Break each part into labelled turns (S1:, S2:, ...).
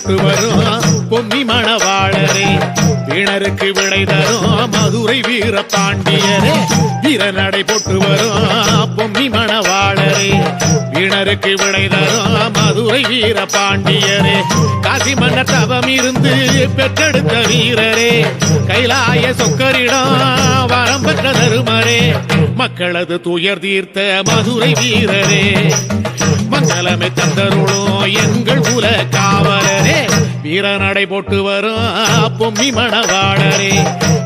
S1: போட்டு வரும் பொம்மி மணவாளரே, வீணருக்கு விடை தரும் மதுரை வீர பாண்டியரே. வீர நடை போட்டு வரும் பொம்மி மணவாளரே, வீணருக்கு விடை தரும் மதுரை வீர பாண்டியரே. காசி மன்ன தவம் இருந்து பெற்றெடுத்த வீரரே, கைலாய சொக்கரிடம் வரம் பெற்ற தருமரே, மக்களது துயர் தீர்த்த மதுரை வீரரே. மங்களமே தந்தருளும் எங்கள் குல காவலரே, வீர நடை போட்டு வரும் பொம்மி மணவாளரே,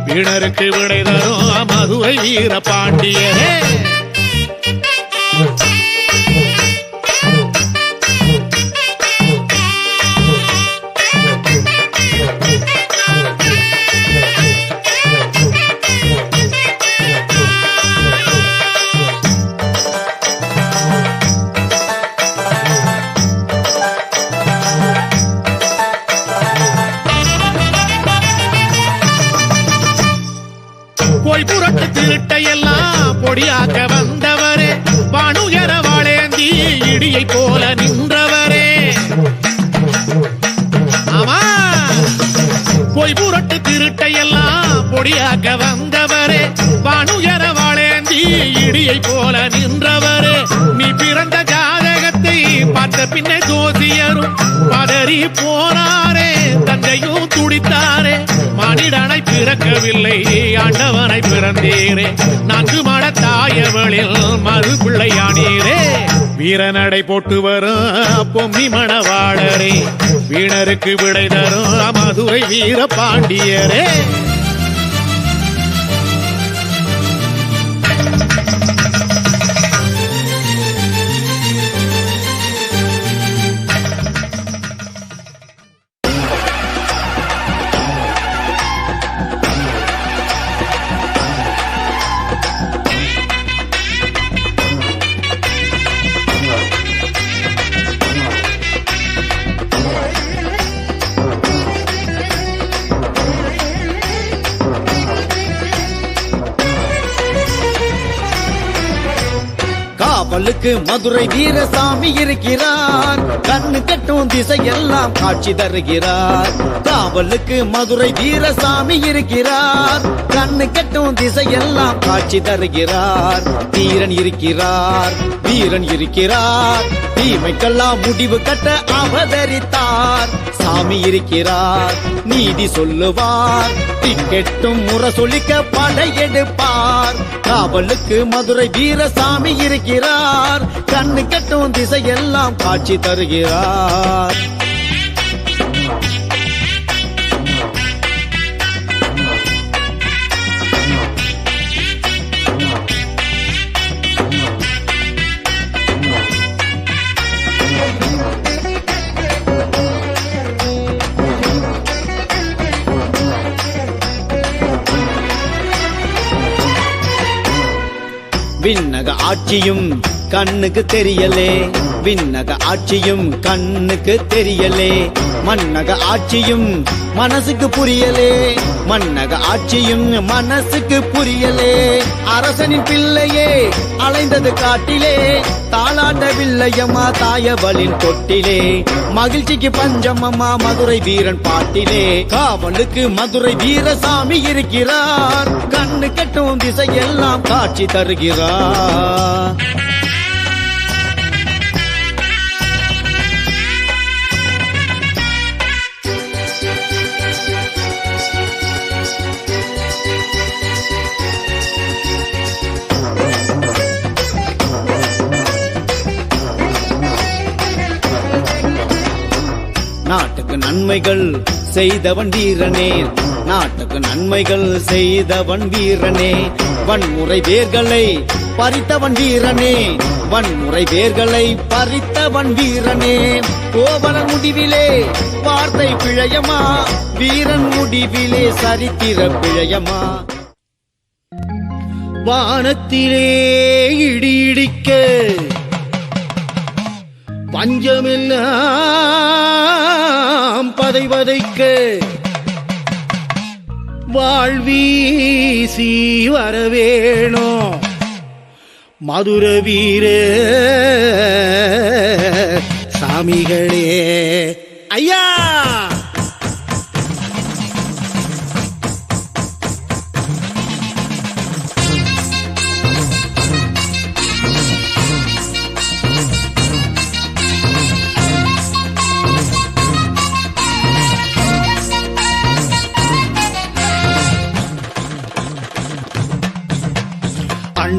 S1: வீணருக்கு விடை தரும் மதுரை வீர பாண்டியரே. போய் புரட்டு திருட்டையெல்லாம் பொடியாக்க வந்தவரே, வானுயர வாழேந்தி இடியை போல நின்றவரே. ஆமா, போய் புரட்டு திருட்டையெல்லாம் பொடியாக்க வந்தவரே, வானுயர வாழேந்தி இடியை போல நின்றவரே. நீ பிறந்த ஜாதகத்தை பார்த்த பின்ன ஜோசியரும் பதறி போனாரே, தந்தையும் துடித்தாரே. மனிதனை பிறக்கவில்லை ஆண்டவனை பிறந்தீரே, 4 மட தாயவளில் மறு பிள்ளையானீரே. வீரநடை போட்டு வரும் பொம்மி மணவாளரே, வீணருக்கு விடை தரும் மதுரை வீர பாண்டியரே.
S2: காவலுக்கு மதுரை வீரசாமி இருக்கிறார், கண்ணு கட்டும் திசையெல்லாம் காட்சி தருகிறார். காவலுக்கு மதுரை வீரசாமி இருக்கிறார், கண்ணு கட்டும் திசையெல்லாம் காட்சி தருகிறார். வீரன் இருக்கிறார், வீரன் இருக்கிறார், தீமைக்கெல்லாம் முடிவு கட்ட அவதரித்தார். சாமி இருக்கிறார், நீதி சொல்லுவார், திக்கெட்டும் முரசொலிக்க படையெடுப்பார். காவலுக்கு மதுரை வீரசாமி இருக்கிறார், கண்ணு கட்டும் திசையெல்லாம் காட்சி தருகிறார். விண்ணக ஆட்சியும் கண்ணுக்கு தெரியலே, விண்ணக ஆட்சியும் கண்ணுக்கு தெரியலே. மன்னக ஆட்சியும் மனசுக்கு புரியலே, மன்னக ஆட்சியும் மனசுக்கு புரியலே. அரசனின் பிள்ளையே அலைந்தது காட்டிலே, தாளாட்டவில்லையம்மா தாயவளின் தொட்டிலே. மகிழ்ச்சிக்கு பஞ்சமம்மா மதுரை வீரன் பாட்டிலே. காவலுக்கு மதுரை வீரசாமி இருக்கிறார், கண்ணு கட்டும் திசையெல்லாம் காட்சி தருகிறார். நாட்டுக்கு நன்மைகள் செய்தவன் வீரனே, நாட்டுக்கு நன்மைகள் செய்தவன் வீரனே. வன்முறை வேர்களை பறித்தவன் வீரனே, வன்முறை வேர்களை பறித்தவன் வீரனே. கோவலன் முடிவிலே வார்த்தை பிழையமா, வீரன் முடிவிலே சரித்திர பிழையமா. வானத்திலே இடி இடிக்க பஞ்சமெல்லாம் பதைவதைக்க, வாழ்வீசி வரவேணும் மதுர வீர சாமிகளே. ஐயா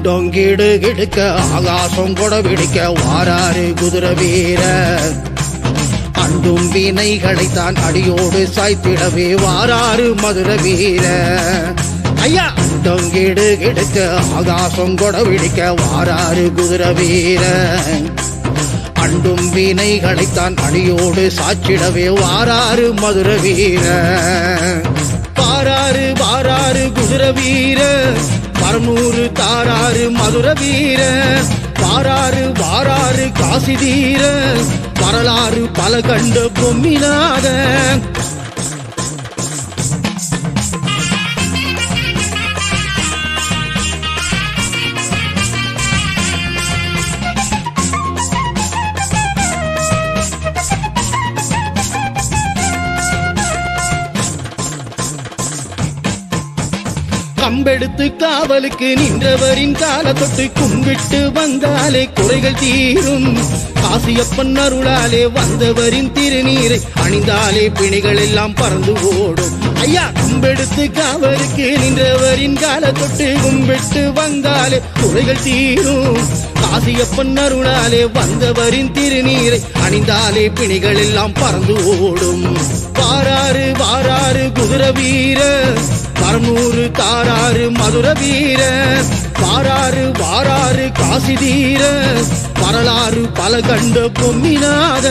S2: டொங்கிடு கிடுக்க ஆகாசம் கொட பிடிக்க வாராரு குதிரை வீர அண்டும் வினைகளைத்தான் அடியோடு சாய்த்திடவே வாராரு மதுரை வீர ஐயா டொங்கிடு கிடுக்க ஆகாசம் கொட பிடிக்க வாராரு குதிரை வீர அண்டும் வினைகளைத்தான் அடியோடு சாய்ச்சிடவே வாராரு மதுரை வீர வாராரு வாராரு குதிரை வீர பரநூறு தாராரு மதுரை வீர வாராரு வாராரு காசி தீர வரலாறு பல கண்ட பொம்மினாத கம்பெடுத்து காவலுக்கு நின்றவரின் கால தொட்டு கும்பிட்டு வந்தாலே குறைகள் தீரும் காசியப்பன் அருளாலே வந்தவரின் திருநீரை அணிந்தாலே பிணிகள் எல்லாம் பறந்து ஓடும் ஐயா கம்பெடுத்து காவலுக்கு நின்றவரின் கால தொட்டு கும்பிட்டு வந்தாலே குறைகள் தீரும் காசியப்பன் அருளாலே வந்தவரின் திருநீரை அணிந்தாலே பிணிகள் எல்லாம் பறந்து ஓடும் வாராரு வாராரு குதிரை வீர பரநூறு தாராரு மதுரை வீர வாராரு வாராரு காசி தீர வரலாறு பல கண்ட பொம்மினாத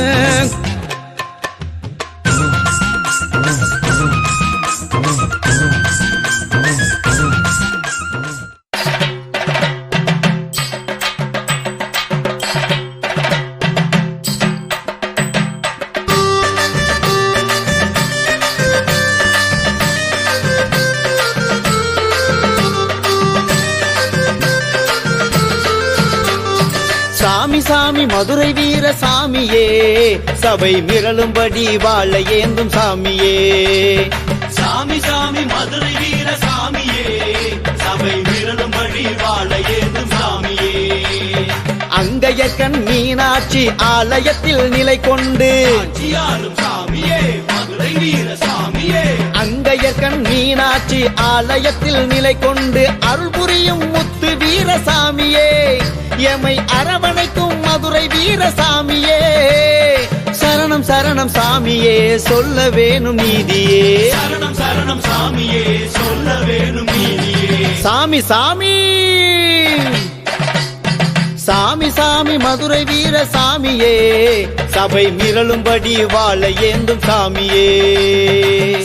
S3: சாமி சாமி மதுரை வீர சாமியே சபை மிரளும்படி வாழ ஏந்தும் சாமியே
S4: சாமி சாமி மதுரை வீர சாமியே சபை மிரளும்படி வாழ ஏந்தும் சாமியே
S3: அங்கையக்கண் மீனாட்சி ஆலயத்தில் நிலை கொண்டு
S4: ஆட்சியாரும் சாமியே மதுரை வீர சாமியே
S3: அங்கையக்கண் மீனாட்சி ஆலயத்தில் நிலை கொண்டு அருள் புரியும் முத்து வீர சாமியே எமை அரவணைக்கும் மதுரை வீர சாமியே சரணம் சரணம் சாமியே சொல்ல வேணும் நீதியே
S4: சரணம் சரணம் சாமியே சொல்ல வேணும் நீதியே
S3: சாமி சாமி சாமி சாமி மதுரை வீர சாமியே சபை மிரளும்படி வாழ ஏந்தும் சாமியே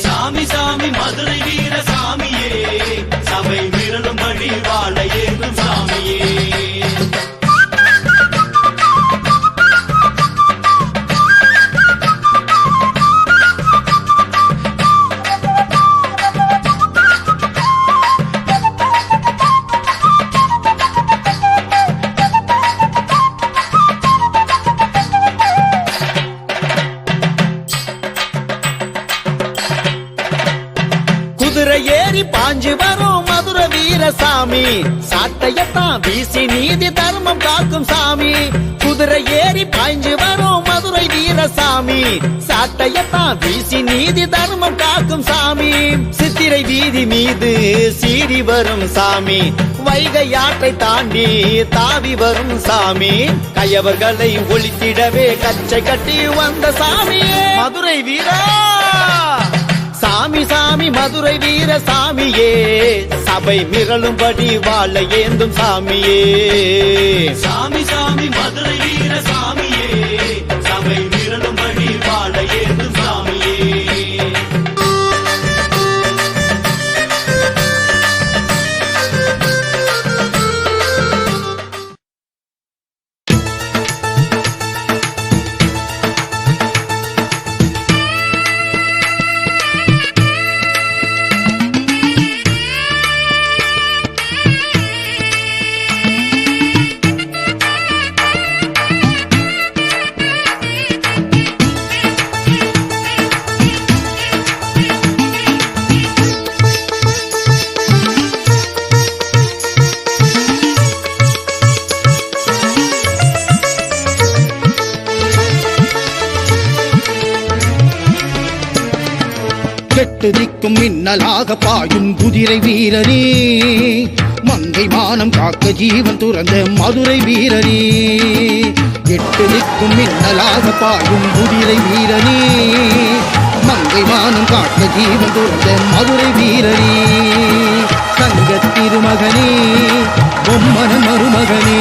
S4: சாமி சாமி மதுரை வீர சாமியே சபை மிரளும்படி வாழ ஏந்தும் சாமியே
S3: குதிரை ஏறி பாஞ்சு வரும் மதுரை வீர சாமி சாட்டையத்தான் வீசி நீதி தர்மம் காக்கும் சாமி குதிரை ஏறி பாய்ஞ்சு வரும் மதுரை வீர சாமி சாட்டையத்தான் வீசி நீதி தர்மம் காக்கும் சாமி சித்திரை வீதி மீது சீறி வரும் சாமி வைகை ஆற்றை தாண்டி தாவி வரும் சாமி கயவர்களை ஒழித்திடவே கச்சை கட்டி வந்த சாமியே மதுரை வீரா சாமி சாமி மதுரை வீர சாமியே சபை மிரளும்படி வாழ ஏந்தும் சாமியே
S4: சாமி சாமி மதுரை வீர சாமியே சபை மிரளும்படி வாழ ஏந்தும் சாமியே
S2: எட்டு திக்கும் மின்னலாக பாயும் குதிரை வீரனே மங்கை மானம் காக்க ஜீவன் துறந்த மதுரை வீரனே, எட்டு திக்கும் மின்னலாக பாயும் குதிரை வீரனே, மங்கை மானம் காக்க ஜீவன் துறந்த மதுரை வீரனே, தங்கத் திருமகனே பொம்மன மருமகனே.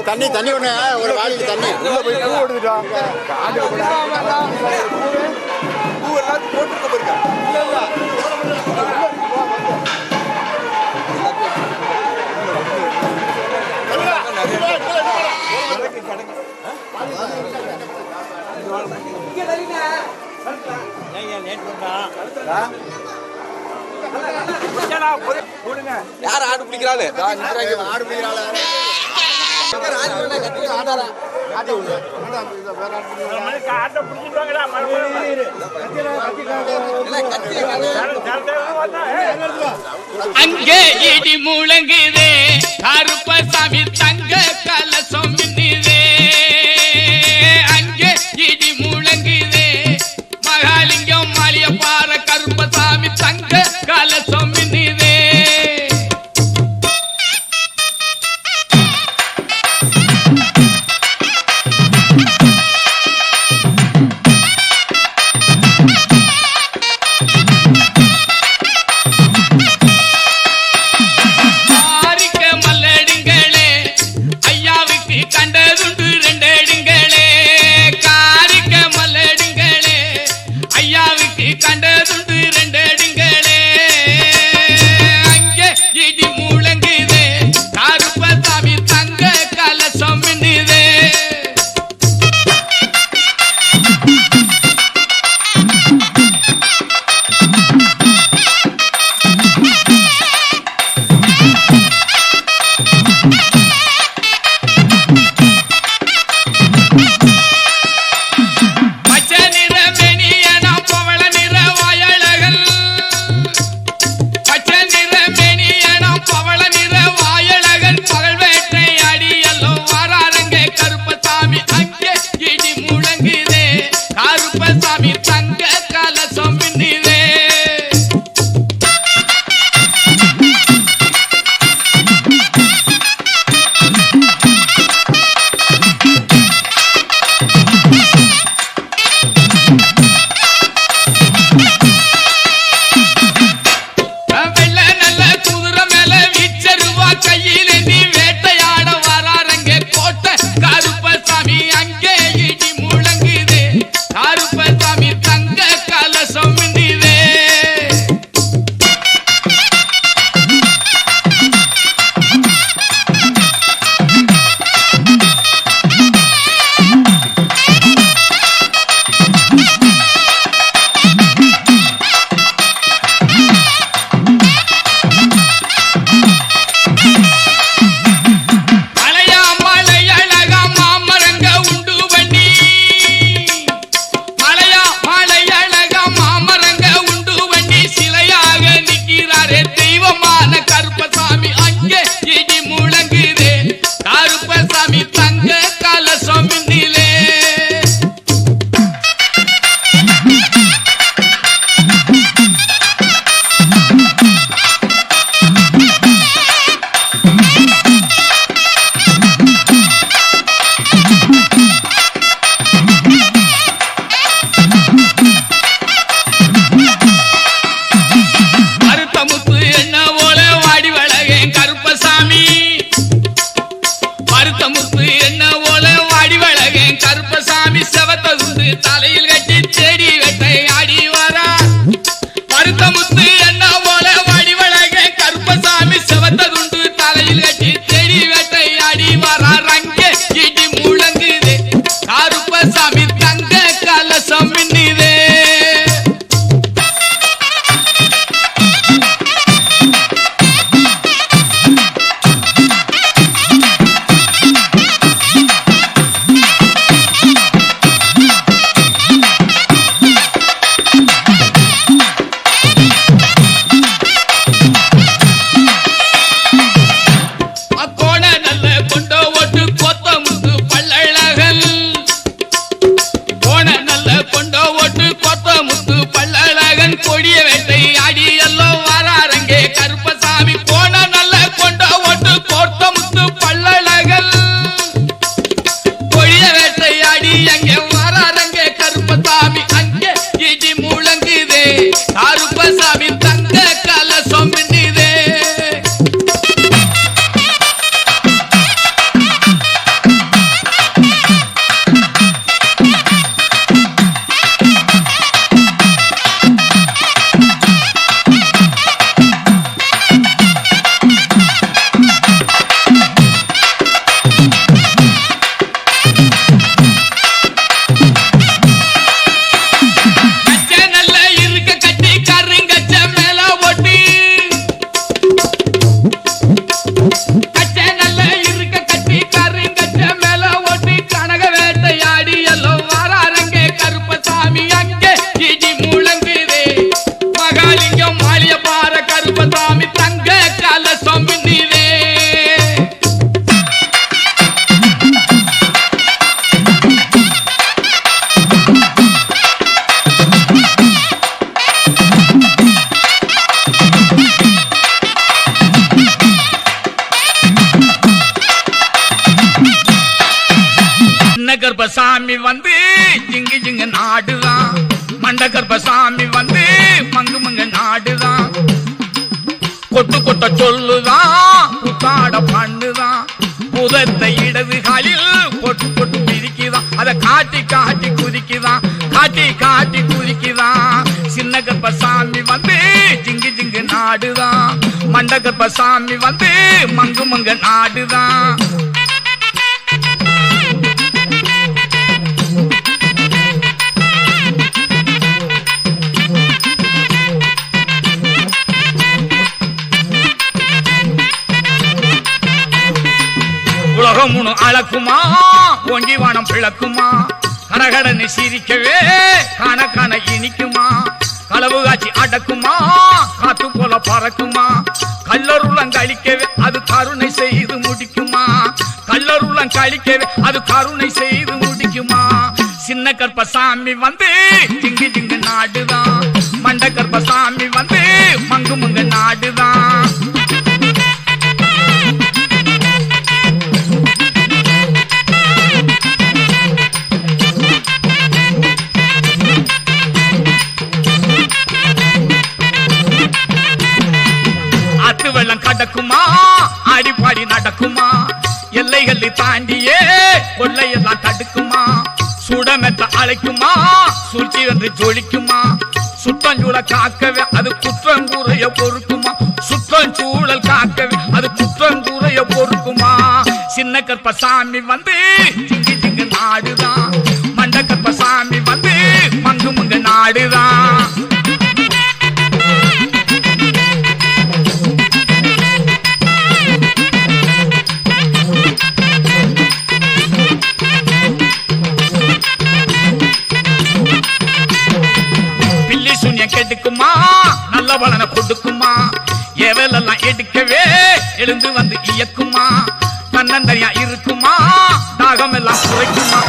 S5: தண்ணி ஒண்ணு ஒரு வாளிக்கு தண்ணி உள்ள போய் பூ எடுத்துட்டோம் பூ எல்லாம் போட்டுக்க போயிருக்க
S6: யார் ஆடு பிடிக்கிறாள்
S5: ஆடு பிடிக்கிறாள்
S1: அங்கே இடி முழங்குதே கருப்பசாமி தங்க கலசம் மின்னுதே அங்கே இடி முழங்குதே மகாலிங்கம் மாலிய பாற கருப்பசாமி தங்க கலசம் மின்னுதே கண்டதுண்டு ரெண்டடிங்களே அங்கே இடி முழங்குதே கருப்பசாமி தங்க கலசம் மின்னுதே கருப்பசாமி தங்க கலசம் மின்னுதே வெள்ள நல்ல குதிரை மேல வீச்சருவா கையில நீ வேட்டையாட வராரங்க கோட்டை கருப்பசாமி அங்கே இடி முழங்குதே கருப்பசாமி தங்க கலசம் மின்னுதே சாமி வந்து ஜிங்கு ஜிங்கு நாடுதான், மண்டகர்ப சாமி வந்து மங்கு மங்கு நாடுதான், கொட்டு கொட்ட சொல்லுதான், புத்தாட பண்ணுதான், புதத்தை இடது காலில் பொட்டு பொட்டு பிரிக்குதான், அத காட்டி காட்டி குதிக்குதான், காட்டி காட்டி குதிக்குதான். சின்ன கர்ப்பசாமி வந்து ஜிங்கு ஜிங்கு நாடுதான், மண்ட கர்ப்பசாமி வந்து மங்கு மங்கு நாடுதான். உலகம் முழு அளக்குமா, ஓங்கி வானம் பிளக்குமா, கடகடன்னு சிரிக்கவே காண காண இனிக்குமா, களவு காட்சி அடக்குமா, காத்து போல பறக்குமா, கல்லருளம் கழிக்கவே அது கருணை செய்து முடிக்குமா, கல்லருளம் கழிக்கவே அது கருணை செய்து முடிக்குமா. சின்ன கர்ப்பசாமி வந்து ஜிங்கு ஜிங்கு நாடுதான், மண்ட கர்ப்பசாமி வந்து மங்கு மங்கு நாடுதான். வெள்ளம் கடக்குமா, அடிப்பாடி நடக்குமா, எல்லைகள் தாண்டியே கொள்ளையெல்லாம் தடுக்குமா, சுடமெத்த அழைக்குமா, சூழ்ச்சி வந்து ஜொலிக்குமா, சுற்றஞ்சூழ காக்கவே அது குற்றங்கூறைய பொறுக்குமா, சுற்றஞ்சூழல் காக்கவே அது குற்றங்கூறைய பொறுக்குமா. சின்ன கர்ப்பசாமி வந்து ஜிங்கு ஜிங்கு நாடுதான், மண்ட கர்ப்பசாமி வந்து மங்கு மங்கு நாடுதான். கெடுக்குமா, நல்ல பலனை கொடுக்குமா, எவலெல்லாம் எடுக்கவே எழுந்து வந்து இயக்குமா, தன்னந்தனியா இருக்குமா, தாகம் எல்லாம் குறைக்குமா.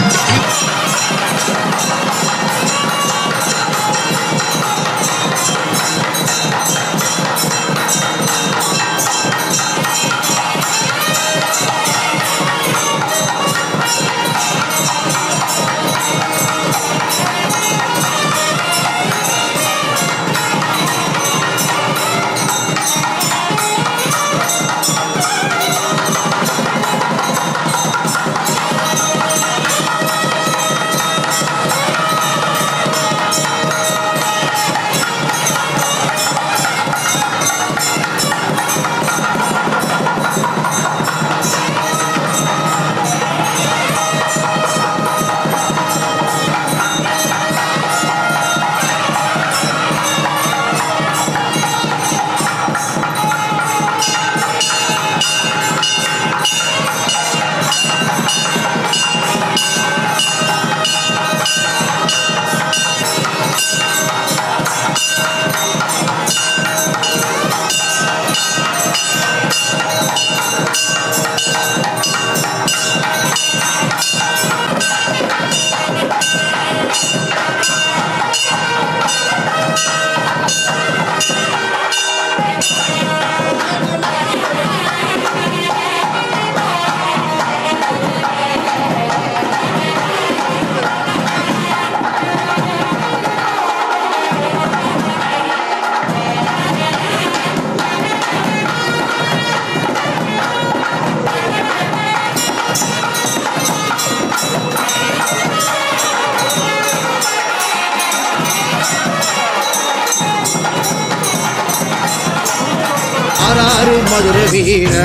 S2: பாராறு மதுர வீர,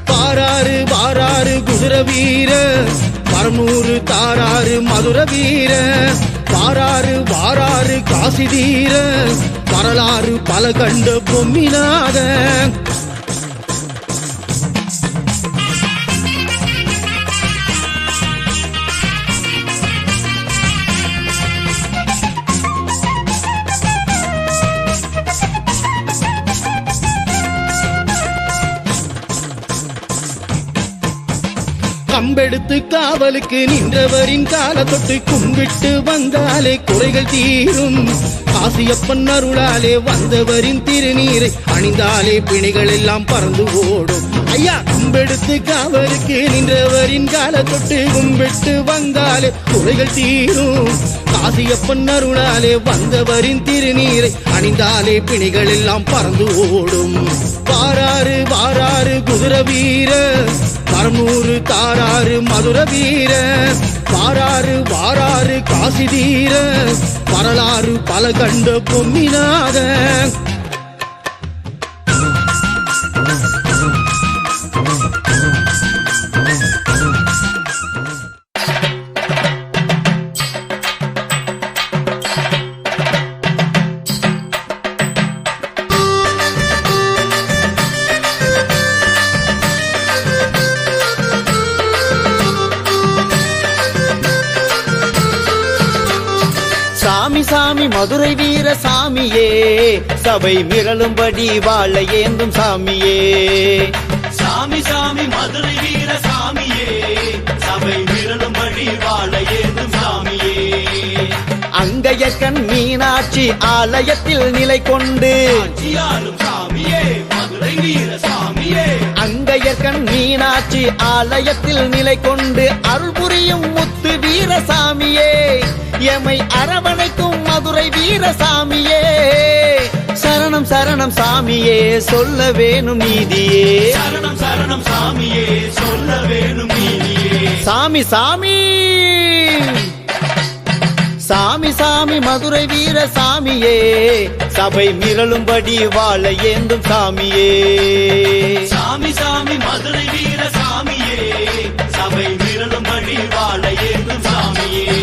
S2: பாராறு பாராறு குதிர வீர, பரமூரு தாராறு மதுர வீர, பாராறு பாராறு காசி தீர, வரலாறு பல கண்ட பொம்மினாத. கம்பெடுத்து காவலுக்கு நின்றவரின் கால தொட்டு கும்பிட்டு வந்தாலே குறைகள் தீரும். காசியப்பன் அருளாலே வந்தவரின் திருநீரை அணிந்தாலே பிணிகள் எல்லாம் பறந்து ஓடும். ஐயா, கும்பெடுத்து காவலுக்கு நின்றவரின் கால தொட்டு கும்பிட்டு வந்தாலே குறைகள் தீரும். காசியப்பன் அருளாலே வந்தவரின் திருநீரை அணிந்தாலே பிணிகள் எல்லாம் பறந்து ஓடும். வாராறு வாராறு குதிரை வீர, மரநூறு தாராறு மதுர வீர, வாராறு வாராறு காசி தீர, வரலாறு பல கண்ட பொம்மினாத.
S3: சாமி சாமி மதுரை வீர சாமியே, சபை மிரளும்படி வாழ ஏந்தும் சாமியே.
S4: சாமி சாமி மதுரை வீர சாமியே, சபை விரலும்படி வாழ ஏதும் சாமியே.
S3: அங்கையக்கண் மீனாட்சி ஆலயத்தில் நிலை கொண்டு
S4: ஆட்சியாளும் சாமியே, மதுரை வீர சாமியே.
S3: அங்கையக்கண் மீனாட்சி ஆலயத்தில் நிலை கொண்டு அருள் புரியும் முத்து வீரசாமியே, எமை அரவணைக்கும் மதுரை வீரசாமியே. சரணம் சரணம் சாமியே, சொல்ல வேணும் நீதியே.
S4: சரணம் சரணம் சாமியே, சொல்ல வேணும் நீதியே.
S3: சாமி சாமி சாமி சாமி மதுரை வீர சாமியே, சபை மிரளும்படி வாழ ஏந்தும் சாமியே.
S4: சாமி சாமி மதுரை வீர சாமியே, சபை விரலும்படி வாழ ஏதும் சாமியே.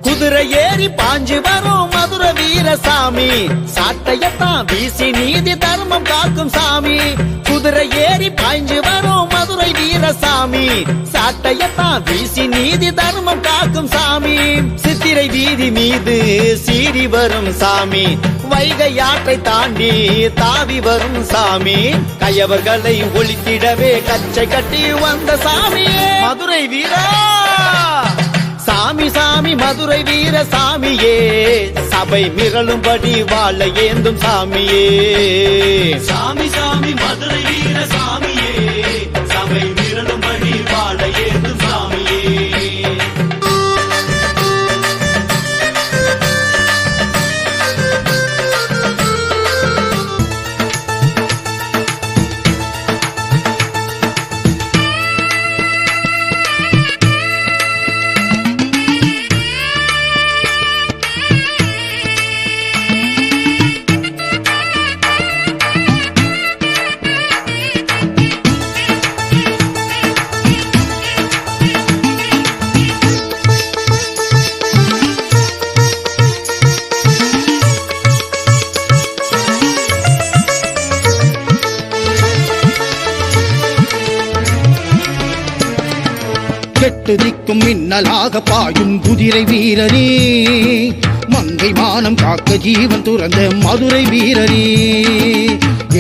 S3: குதிரை ஏறி பாஞ்சு வரும் மதுரை வீரசாமி, சாட்டையத்தான் வீசி நீதி தர்மம் காக்கும் சாமி. குதிரை ஏறி பாய்ஞ்சு வரும் மதுரை வீரசாமி, சாட்டையத்தான் வீசி நீதி தர்மம் காக்கும் சாமி. சித்திரை வீதி மீது சீறி வரும் சாமி, வைகை ஆற்றை தாண்டி தாவி வரும் சாமி. கயவர்களை ஒழித்திடவே கச்சை கட்டி வந்த சாமி மதுரை வீரா. சாமி சாமி மதுரை வீர சாமியே, சபை மிரளும்படி வாழ ஏந்தும் சாமியே.
S4: சாமி சாமி மதுரை வீர சாமியே, சபை விரலும்படி வாழ ஏதும் சாமியே.
S2: எட்டு திக்கும் மின்னலாக பாயும் குதிரை வீரனே, மங்கை மானம் காக்க ஜீவன் துறந்த மதுரை வீரனே.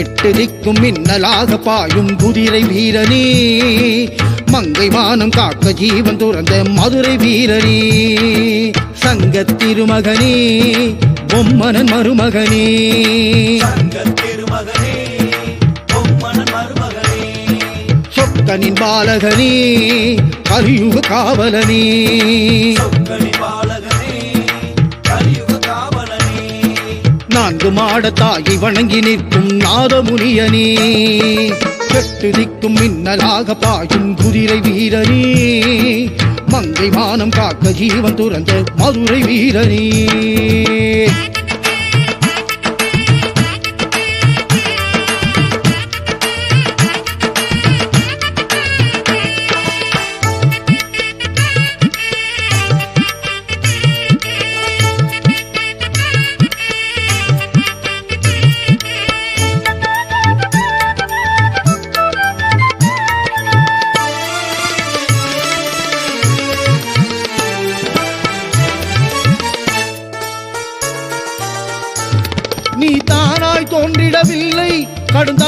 S2: எட்டு திக்கும் மின்னலாக பாயும் குதிரை வீரனே, மங்கை மானம் காக்க ஜீவன் துறந்த மதுரை வீரனே. சங்க திருமகனே, பொம்மனன் மருமகனே.
S4: திருமகனே, பொம்மனன் மருமகனே.
S2: சொக்கனின் பாலகனே, கலியுக காவலனே.
S4: சொக்கனி பாலகனே, கலியுக காவலனே.
S2: நான்கு மாடத்தாயை வணங்கி நிற்கும் நாதமுனியனே. எட்டு திக்கும் மின்னலாக பாயும் குதிரை வீரனே, மங்கை மானம் காக்க ஜீவன் துறந்த மதுரை வீரனே.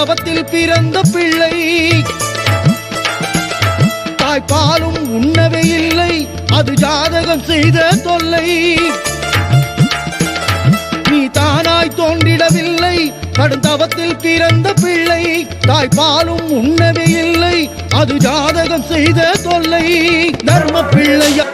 S2: கடுந்தவத்தில் பிறந்த பிள்ளை தாய்ப்பாலும் உண்ணவே இல்லை, அது ஜாதகம் செய்த தொல்லை. நீ தானாய் தோன்றிடவில்லை, கடுந்தவத்தில் பிறந்த பிள்ளை தாய்ப்பாலும் உண்ணவே இல்லை, அது ஜாதகம் செய்த தொல்லை. தர்ம பிள்ளையா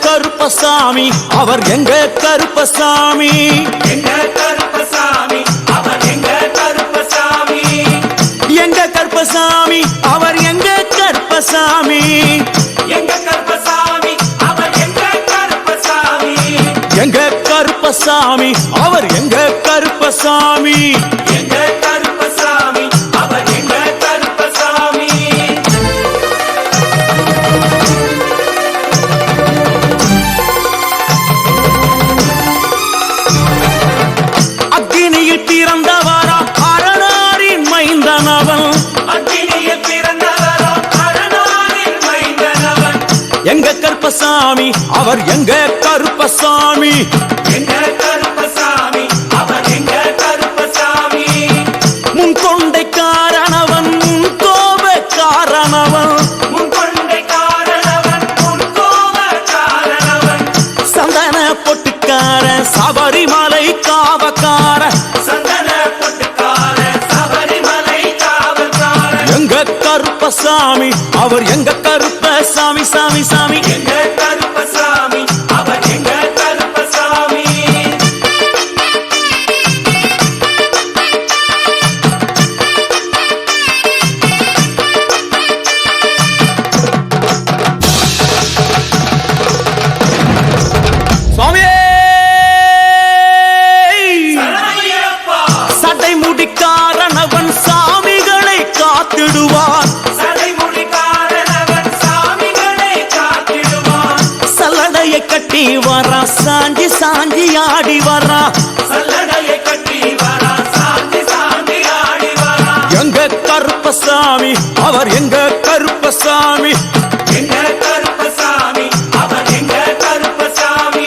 S3: கருப்பசாமி அவர் எங்க கருப்பசாமி,
S4: எங்க கருப்பசாமி அவர் எங்க கருப்பசாமி,
S3: எங்க கருப்பசாமி அவர் எங்க கருப்பசாமி,
S4: எங்க கருப்பசாமி அவர் எங்க கருப்பசாமி,
S3: எங்க கருப்பசாமி அவர் எங்க கருப்பசாமி,
S4: எங்க கருப்பசாமி அவர் எங்க கருப்பசாமி.
S3: அக்கினியில் பிறந்தவரா அரணாரின் மைந்தனவன்,
S4: அக்கினியில் பிறந்தவரோ அரணாரின் மைந்தனவன்,
S3: எங்க கருப்பசாமி அவர் எங்க கருப்பசாமி,
S4: எங்க கருப்பசாமி அவர் எங்க கருப்பசாமி,
S3: முன் கொண்டை காரணவன் முன் கோப காரணவன்,
S4: முன் கொண்டை காரணவன் முன் கோப காரணவன்,
S3: சந்தன பொட்டுக்கார சபரிமலை காவக்கார
S4: சந்தன பொட்டுக்கார சபரிமலை காவல்கார
S3: எங்க கருப்பசாமி அவர் எங்க கருப்பசாமி சாமி சாமி
S4: எங்க கருப்பசாமி அவர் எங்க கருப்பசாமி
S3: சுவாமியே
S4: சரணமையப்பா
S3: சட்டை முடிக்காரனவன் சாமிகளை காத்திடுவான்
S4: சடைமுடிக்காரனவன் சாமிகளை காத்திடுவான்
S3: சல்லடையை கட்டி வரா சாஞ்சி சாஞ்சி ஆடி வரா
S4: சல்லடையை கட்டி வரா சாந்தி சாந்தி ஆடி வரா
S3: எங்க கருப்பசாமி அவர் எங்க கருப்பசாமி
S4: எங்க கருப்பசாமி அவர் எங்க கருப்பசாமி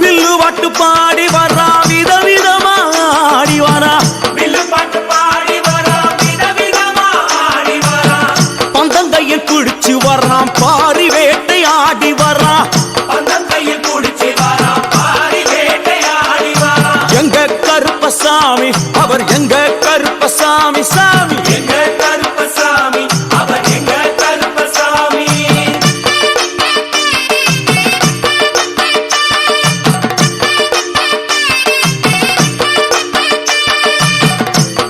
S3: வில்லு வாட்டு பாடி வரா விதவிதமா ஆடி வரா
S4: வில்லு பாட்டு பாடி வரா விதவிதமா ஆடி வரா
S3: பந்தங்கையில் பிடிச்சு வர்றான் பாரி வேட்டை ஆடி வரா
S4: பந்தங்கையில் குடிச்சு வரா பாரி வேட்டையாடி வரா
S3: எங்க கருப்பசாமி அவர் எங்க கருப்பசாமி சாமி
S4: எங்க கருப்பசாமி அவர் எங்க கருப்பசாமி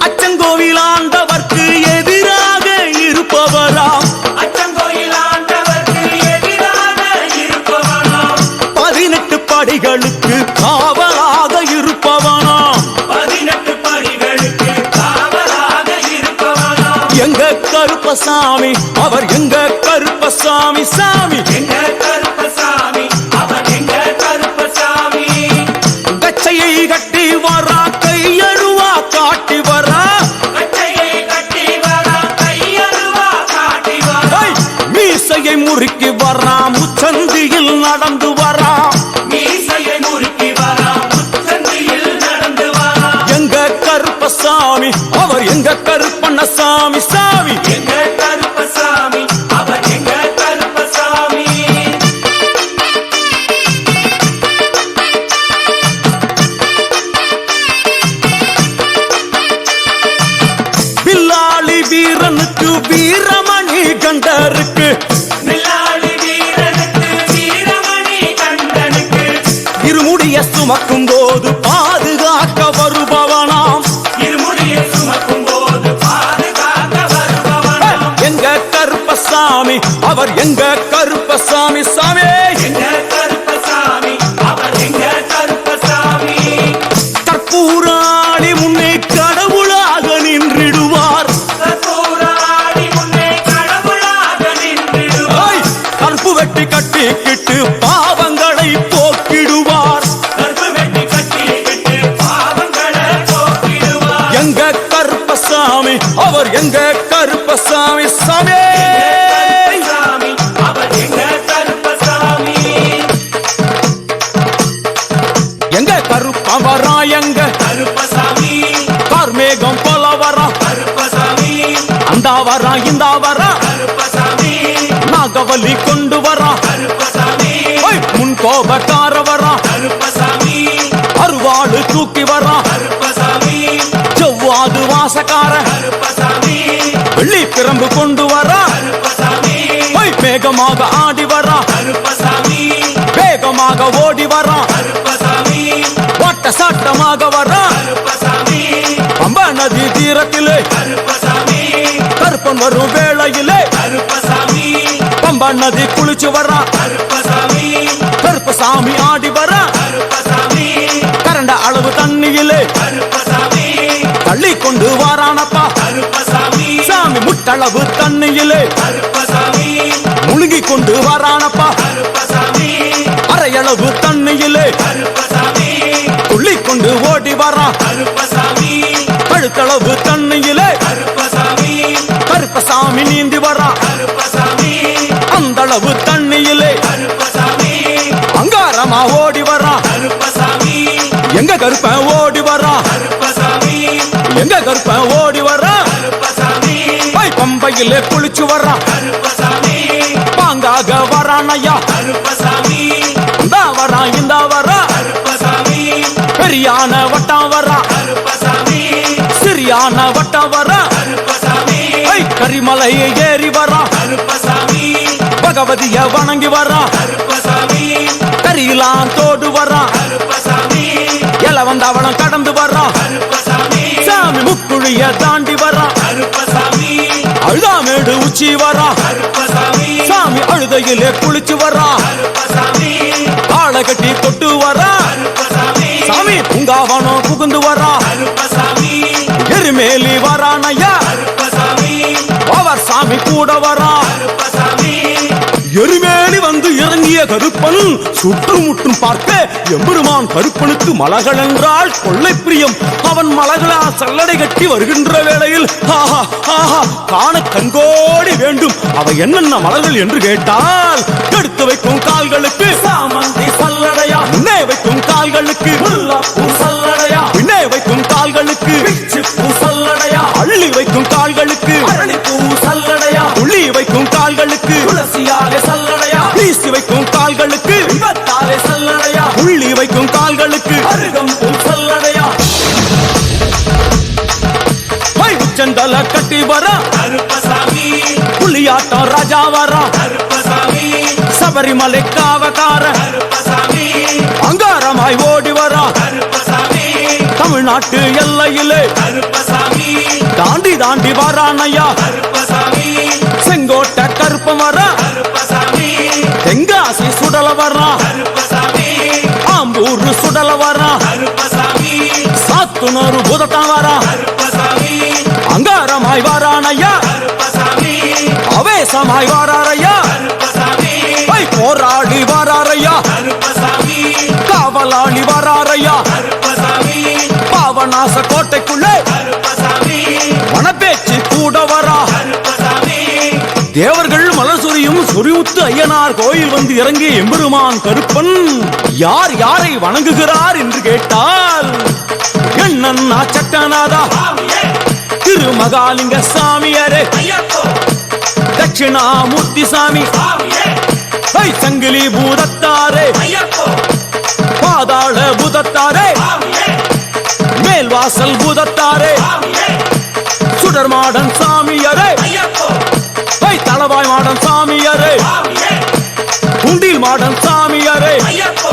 S3: அச்சங்கோவில் ஆண்டவர்க்கு எதிராக இருப்பவராம்
S4: அச்சங்கோயில் ஆண்டவர்க்கு எதிராக இருப்பவனாம்
S3: 18 படிகளுக்கு காவலாக இருப்பவனாம்
S4: 18 படிகளுக்கு காவலாக இருப்பவனாம்
S3: எங்க கருப்பசாமி அவர் எங்க கருப்பசாமி சாமி
S4: எங்க கருப்பசாமி அவர் எங்க கருப்பசாமி
S3: கச்சையை கட்டி வரா கையழுவா காட்டி வரா
S4: கச்சையை கட்டி வரா கையருவா காட்டி வரா
S3: ஐ, மீசையை முறுக்கி வரா முச்சந்தியில் நடந்து வரா
S4: மீசையை முறுக்கி வரா முச்சந்தியில் நடந்து வரா
S3: எங்க கருப்பசாமி அவர் எங்க கருப்பண்ணசாமி சாமி
S4: எங்க கருப்பசாமி அவர் எங்க கருப்பசாமி
S3: வில்லாளி வீரனுக்கு வீரமணி கண்டருக்கு
S4: நிலாளி வீரனுக்கு வீரமணி கண்டனுக்கு
S3: இருமுடிய சுமக்கும் போது பாதுகாக்க வருபவனாம்
S4: இருமுடியை சுமக்கும் போது பாதுகாக்க வருபவனாம்
S3: எங்க கருப்பசாமி அவர் எங்க கருப்பசாமி சாமி
S4: எங்க கருப்பசாமி அவர் எங்க கருப்பசாமி
S3: கற்பூராளி முன்னே கடவுளாக நின்றிடுவார்
S4: கற்பூராடி முன்னே கடவுளாக நின்றிடுவார்
S3: ஐ, கற்பு வெட்டி கட்டிக்கிட்டு பாவங்களை போக்கிடுவார்
S4: கற்பு வெட்டி கட்டிக்கிட்டு பாவங்களை போக்கிடுவார்
S3: எங்க கருப்பசாமி அவர் எங்க கருப்பசாமி சாமி
S4: கருப்பசாமி அவர் எங்க கருப்பசாமி
S3: எங்க கருப்பவரா எங்க
S4: கருப்பசாமி
S3: கார்மேகம் போல வரா
S4: கருப்பசாமி
S3: அந்த வரா இந்த வரா
S4: கருப்பசாமி
S3: நாகவலி கொண்டு வரா
S4: கருப்பசாமி
S3: ஐ, முன் கோபக்கார வரா
S4: கருப்பசாமி
S3: அருவாடு தூக்கி வரா
S4: கருப்பசாமி
S3: செவ்வாது வாசக்கார
S4: கருப்பசாமி
S3: வெள்ளி பிரம்பு கொண்டு வரா
S4: கருப்பசாமி
S3: ஐ, வேகமாக ஆடி வரா
S4: கருப்பசாமி
S3: வேகமாக ஓடி வரா
S4: கருப்பசாமி
S3: ஓட்ட சாட்டமாக வரா
S4: கருப்பசாமி
S3: பம்பா நதி தீரத்திலே
S4: கருப்பசாமி
S3: கருப்பன் வரும் வேளையிலே
S4: கருப்பசாமி
S3: பம்பா நதி குளிச்சு வரா
S4: கருப்பசாமி
S3: கருப்பசாமி ஆடி வரா
S4: கருப்பசாமி
S3: கரண்ட அளவு தண்ணியிலே
S4: கருப்பசாமி
S3: தள்ளி கொண்டு வாரானப்பா
S4: கருப்பசாமி
S3: சாமி முட்டளவு தண்ணியிலே
S4: கருப்பசாமி
S3: முழுகி கொண்டு வாரானப்பா
S4: கருப்பசாமி
S3: அரையளவு தண்ணியிலே
S4: கருப்பசாமி
S3: துள்ளி கொண்டு ஓடி வரா
S4: கருப்பசாமி
S3: கழுத்தளவு தண்ணியிலே
S4: கருப்பசாமி
S3: கருப்பசாமி நீந்தி வரா
S4: கருப்பசாமி
S3: அந்த அளவு தண்ணியிலே
S4: கருப்பசாமி
S3: அங்காரமா ஓடி வரா
S4: கருப்பசாமி
S3: எங்க கருப்பன் ஓடி வரா
S4: கருப்பசாமி
S3: எங்க கருப்பன் ஓடி வரா
S4: கருப்பசாமி
S3: பம்பையிலே குளிச்சு வரா
S4: கருப்பசாமி
S3: பாங்காக வரானையா
S4: கருப்பசாமி
S3: இந்த வரா இந்த வரா
S4: கருப்பசாமி
S3: பெரியான வட்டம் வரா
S4: கருப்பசாமி
S3: சிறியான வட்டம் வரா
S4: கருப்பசாமி
S3: கரிமலையை ஏறி வரா
S4: கருப்பசாமி
S3: பகவதிய வணங்கி வரா
S4: கருப்பசாமி
S3: கரியெல்லாம் தோடு வரா
S4: கருப்பசாமி
S3: எலவந்தவனம் கடந்து வரா
S4: கருப்பசாமி
S3: சாமி முக்குழிய தாண்டி வரா
S4: கருப்பசாமி
S3: அழுதாமேடு உச்சி வரா
S4: கருப்பசாமி
S3: சாமி அழுதையிலே குளிச்சு வரா
S4: கருப்பசாமி
S3: ஆளை கட்டி தொட்டு வரா
S4: கருப்பசாமி
S3: சாமி பூங்காவனம் புகுந்து வரா
S4: கருப்பசாமி
S3: எருமேலி வரானையா
S4: கருப்பசாமி
S3: அவர் சாமி கூட வரா
S4: கருப்பசாமி
S3: எருமேலி வந்து இறங்கிய கருப்பன் சுற்றுமுற்றும் பார்க்க எம்பெருமான் கருப்பனுக்கு மலகள் என்றால் கொள்ளை பிரியம். அவன் மலகளா சல்லடை கட்டி வருகின்ற வேளையில் ஆஹா ஆஹா காண கண்கோடி வேண்டும். அவை என்னென்ன மலர்கள் என்று கேட்டால் எடுத்து வைக்கும் கால்களுக்கு சாமந்தி சல்லடையா, முன்னே வைக்கும் கால்களுக்கு முல்லைப்பூ சல்லடையா, பின்னே வைக்கும் கால்களுக்கு பிச்சிப்பூ சல்லடையா, அள்ளி வைக்கும் கால்களுக்கு அரளிப்பூ சல்லடையா, உள்ளி வைக்கும் கால்களுக்கு துளசியாலே சல்லடையா, வீசி வைக்கும் கால்களுக்கு விபத்தாலே சல்லடையா, உள்ளி வைக்கும் கால்களுக்கு அருகம்பூ சல்லடையா. உச்சந்தல கட்டி வரா
S4: கருப்பசாமி
S3: புலியாட்டம் ராஜா வரா
S4: கருப்பசாமி
S3: சபரிமலை காவக்கார
S4: கருப்பசாமி
S3: அங்காரமாய் ஓடி வரா
S4: கருப்பசாமி
S3: தமிழ்நாட்டு எல்லையிலே
S4: கருப்பசாமி
S3: தாண்டி தாண்டி வரானையா
S4: கருப்பசாமி
S3: செங்கோட்டை கருப்பம் வரா
S4: கருப்பசாமி
S3: தெங்காசி சுடல வரா
S4: கருப்பசாமி
S3: ஆம்பூர் சுடல வரா
S4: கருப்பசாமி
S3: சாத்துனூர் புதத்தான் வரா
S4: கருப்பசாமி
S3: அங்காரமாய் வரானையா
S4: கருப்பசாமி
S3: அவேசமாய் வராரையா
S4: கருப்பசாமி
S3: போராடி வராரையா
S4: கருப்பசாமி
S3: காவலாளி வராரையா
S4: கருப்பசாமி
S3: பாவநாச கோட்டைக்குள்ளே
S4: கருப்பசாமி
S3: வனப்பேச்சு கூட வரா
S4: கருப்பசாமி
S3: தேவர்கள் மலர் சொரியும் சொரிமுத்து ஐயனார் கோயில் வந்து இறங்கிய எம்பெருமான் கருப்பன் யார் யாரை வணங்குகிறார் என்று கேட்டால் எண்ணன்னா சட்டநாதா திருமகாலிங்க சாமியாரே
S4: ஐயப்போ
S3: தட்சிணாமூர்த்தி சாமி
S4: சாமியே
S3: சங்கிலி பூதத்தாரே
S4: ஐயப்போ
S3: பாதாள பூதத்தாரே
S4: சாமியே
S3: மேல்வாசல் பூதத்தாரே
S4: சாமியே
S3: சுடர்மாடன் சாமியாரே
S4: ஐயப்போ
S3: தளவாய் மாடன் சாமியாரே
S4: சாமியே
S3: குண்டில் மாடன் சாமியாரே
S4: ஐயப்போ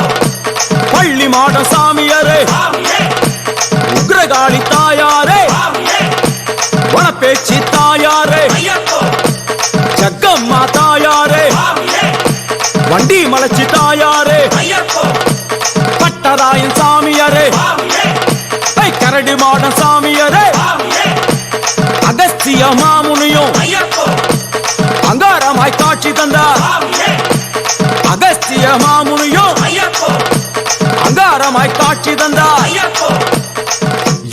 S3: பள்ளி மாடன் சாமியாரே
S4: சாமியே
S3: உக்ரகாளி தாயாரே
S4: சாமியே
S3: வனப்பேச்சி தாயாரே
S4: ஐயப்போ
S3: ஜக்கம்மா தாயாரே
S4: சாமியே
S3: வண்டி மலச்சி தாயாரே
S4: ஐயப்போ
S3: பட்டராயன் சாமியாரே
S4: சாமியே
S3: கரடி மாடன் சாமியாரே
S4: சாமியே
S3: அகஸ்திய மாமுனியும்
S4: ஐயப்போ
S3: அங்காரமாய் காட்சி தந்தார்
S4: சாமியே
S3: அகஸ்திய மாமுனியும்
S4: ஐயப்போ
S3: அங்காரமாய் காட்சி தந்தார்
S4: ஐயப்போ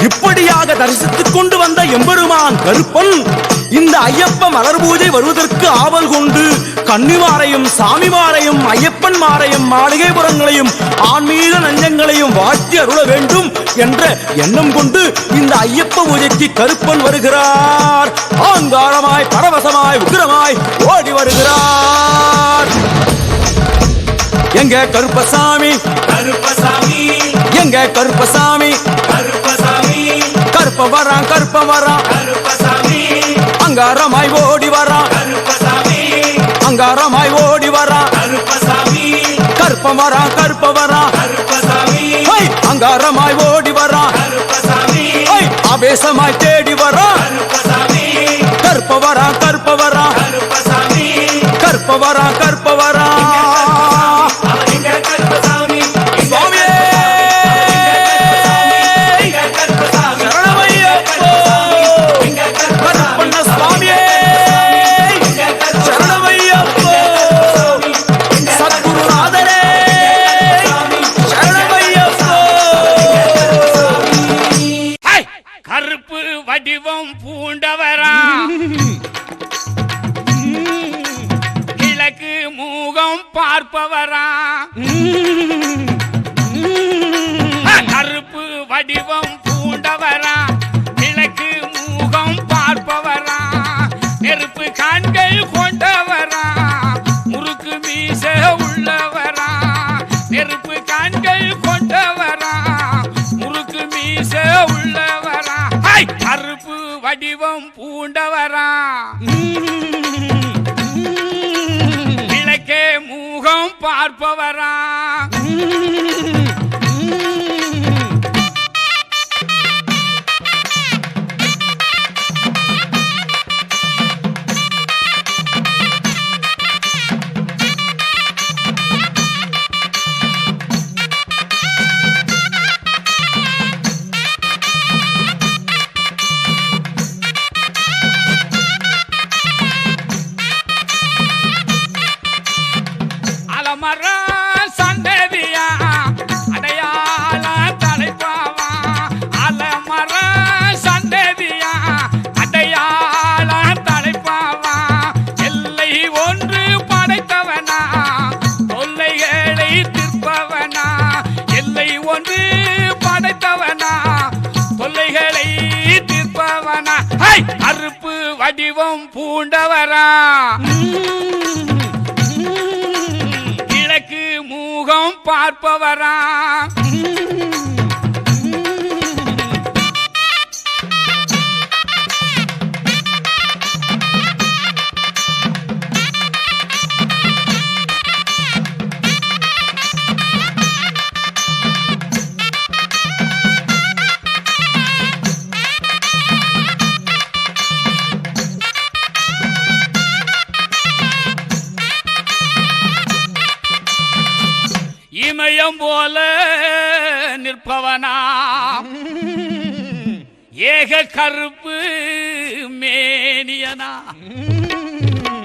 S3: இப்படியாக தரிசித்துக் கொண்டு வந்த எம்பெருமான் கருப்பன் இந்த ஐயப்ப மலர் பூஜை வருவதற்கு ஆவல் கொண்டு கன்னிமாரையும் சாமிமாரையும் ஐயப்பன் மாரையும் மாளிகைபுரங்களையும் ஆன்மீக நஞ்சங்களையும் வாழ்த்தி அருள வேண்டும் என்ற எண்ணம் கொண்டு இந்த ஐயப்ப பூஜைக்கு கருப்பன் வருகிறார். ஆங்காரமாய் பரவசமாய் உக்கிரமாய் ஓடி வருகிறார். எங்க கருப்பசாமி
S4: கருப்பசாமி
S3: எங்க கருப்பசாமி
S4: கருப்பசாமி
S3: கருப்ப வரான் கருப்ப வரான்
S4: கருப்பசாமி
S3: அங்காரமாய் ஓடி வரான்
S4: கருப்பசாமி
S3: அங்காரமாய் ஓடி வரான்
S4: கருப்பசாமி
S3: கருப்ப வரான் கருப்ப வரான்
S4: கருப்பசாமி
S3: அங்காரமாய் ஓடி வரான்
S4: கருப்பசாமி
S3: ஆவேசமாய் தேடி வரான்
S4: கருப்பசாமி
S3: கருப்ப வரான் கருப்ப வரான்
S4: கருப்பசாமி
S3: கருப்ப வரான் கருப்ப வரான்
S4: அவனிங்க கருப்பசாமி
S3: சுவாமியே
S4: இங்க கருப்பசாமி
S3: சரணமையப்போ
S4: இங்க கருப்பசாமி
S3: கருப்பண்ண சுவாமியே சரணமையப்போ சத்குருநாதரே சரணமையப்போ
S1: ஹை! கருப்பு வடிவம் பூண்டவரா கிழக்கு மூகம் பார்ப்பவரா கருப்பு வடிவம் பூண்டவரா கிழக்கு மூகம் பார்ப்பவரா நெருப்பு கண்கள் கொண்டவரா முறுக்கு மீச உள்ளவரா நெருப்பு கண்கள் கொண்டவரா வந்து படைத்தவனா தொல்லைகளை தீர்ப்பவனா கருப்பு வடிவம் பூண்டவரா கிழக்கு மூகம் பார்ப்பவரா இமயம் போல நிற்பவனா ஏக கருப்பு மேனியனா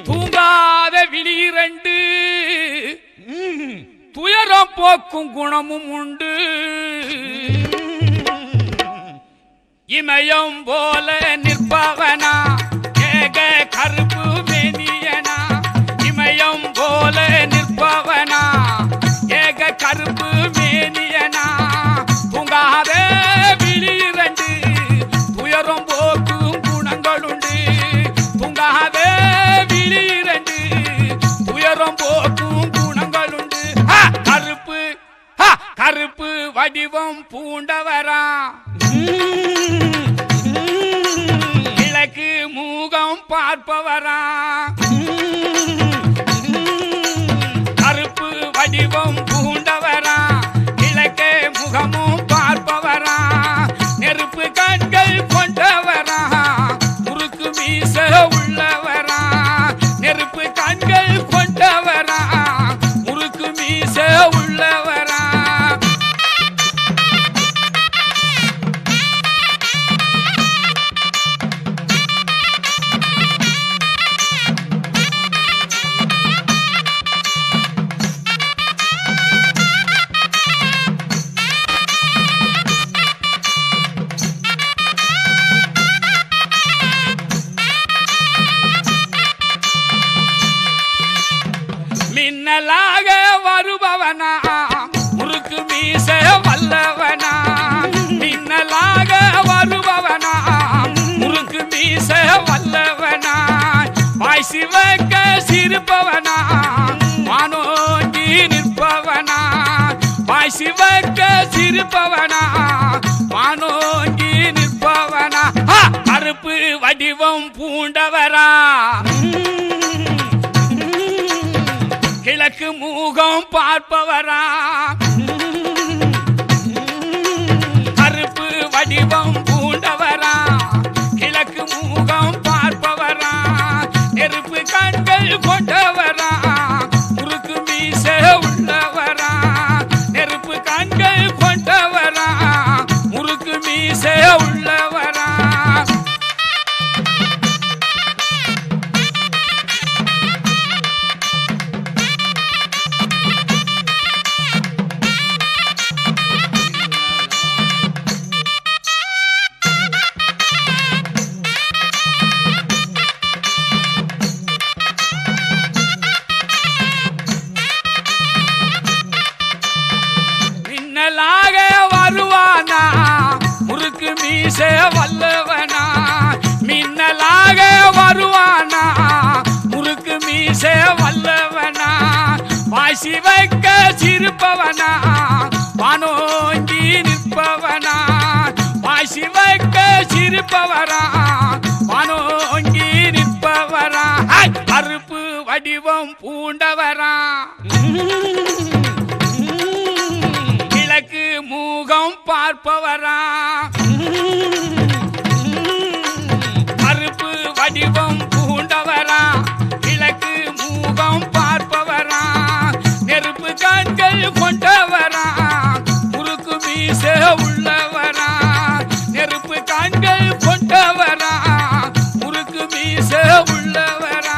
S1: தூங்காத விழிரண்டு துயரம் போக்கும் குணமும் உண்டு இமயம் போல நிற்பவனா ஏக கருப்பு மேனியனா இமயம் போல நிற்பவனா ஏக கருப்பு மேனியனா தூங்காத விழிரண்டு துயரம் போக்கும் குணங்களுண்டு தூங்காத விழிரண்டு துயரம் போக்கும் குணங்களுண்டு கருப்பு கருப்பு வடிவம் பூண்டவரா கிழக்கு மூகம் பார்ப்பவரா கருப்பு வடிவம் பூண்டவரா கிழக்கே முகமும் பார்ப்பவரா நெருப்பு கண்கள் கொண்டவரா முறுக்கு மீச உள்ளவரா நெருப்பு கண்கள் கொண்டவரா முறுக்கு மீச உள்ளவரா மின்னலாக வருபவனா முறுக்கு மீச வல்லவனா மின்னலாக வருபவனா முறுக்கு மீச வல்லவனா வாய் சிவக்க சிரிப்பவனா வானோங்கி நிற்பவனா வாய் சிவக்க சிரிப்பவனா வானோங்கி நிற்பவனா கருப்பு வடிவம் பூண்டவரா கிழக்கு மூகம் பார்ப்பவரா கருப்பு வடிவம் பூண்டவரா கிழக்கு மூகம் பார்ப்பவரா நெருப்பு கண்கள் கொண்டவரா முறுக்கு மீச உள்ளவரா நெருப்பு கண்கள் கொண்டவரா முறுக்கு மீச உள்ளவரா மின்னலாக வருவானா முறுக்கு மீச வல்லவனா மின்னலாக வருவானா முறுக்கு மீச வல்லவனா வாசி வைக்க சிரிப்பவனா வானோங்கி நிற்பவனா வாசி வைக்க சிரிப்பவரா வானோங்கி நிற்பவரா கருப்பு வடிவம் பூண்டவரா கிழக்கு மூகம் பார்ப்பவரா கருப்பு வடிவம் பூண்டவரா கிழக்கு மூகம் பார்ப்பவரா நெருப்பு கண்கள் கொண்டவரா முறுக்கு மீச உள்ளவரா நெருப்பு கண்கள் கொண்டவரா முறுக்கு மீச உள்ளவரா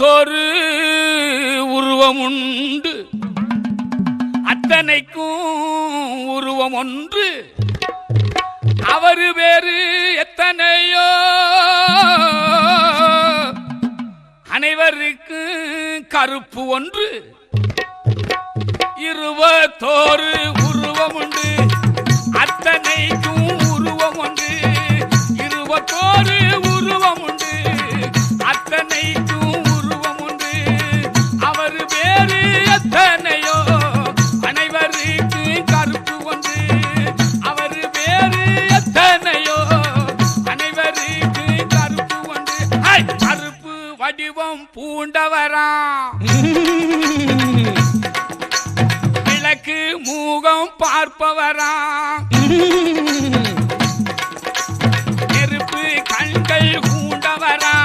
S1: இருபத்தோரு உருவம் உண்டு, அத்தனைக்கும் உருவம் ஒன்று. அவரு வேறு எத்தனையோ, அனைவருக்கு கருப்பு ஒன்று. இருபத்தோரு உருவம் உண்டு, அத்தனைக்கும் உருவம் ஒன்று. இருபத்தோரு உருவம் உண்டு, அத்தனைக்கும் உருவம் உண்டு. அவர் வேறு எத்தனையோ, அனைவருக்கு கருப்பு ஒன்று. அவர் வேறு எத்தனையோ, அனைவருக்கு கருப்பு ஒன்று. கருப்பு வடிவம் பூண்டவரா, விளக்கு மூகம் பார்ப்பவரா, நெருப்பு கண்கள் பூண்டவரா,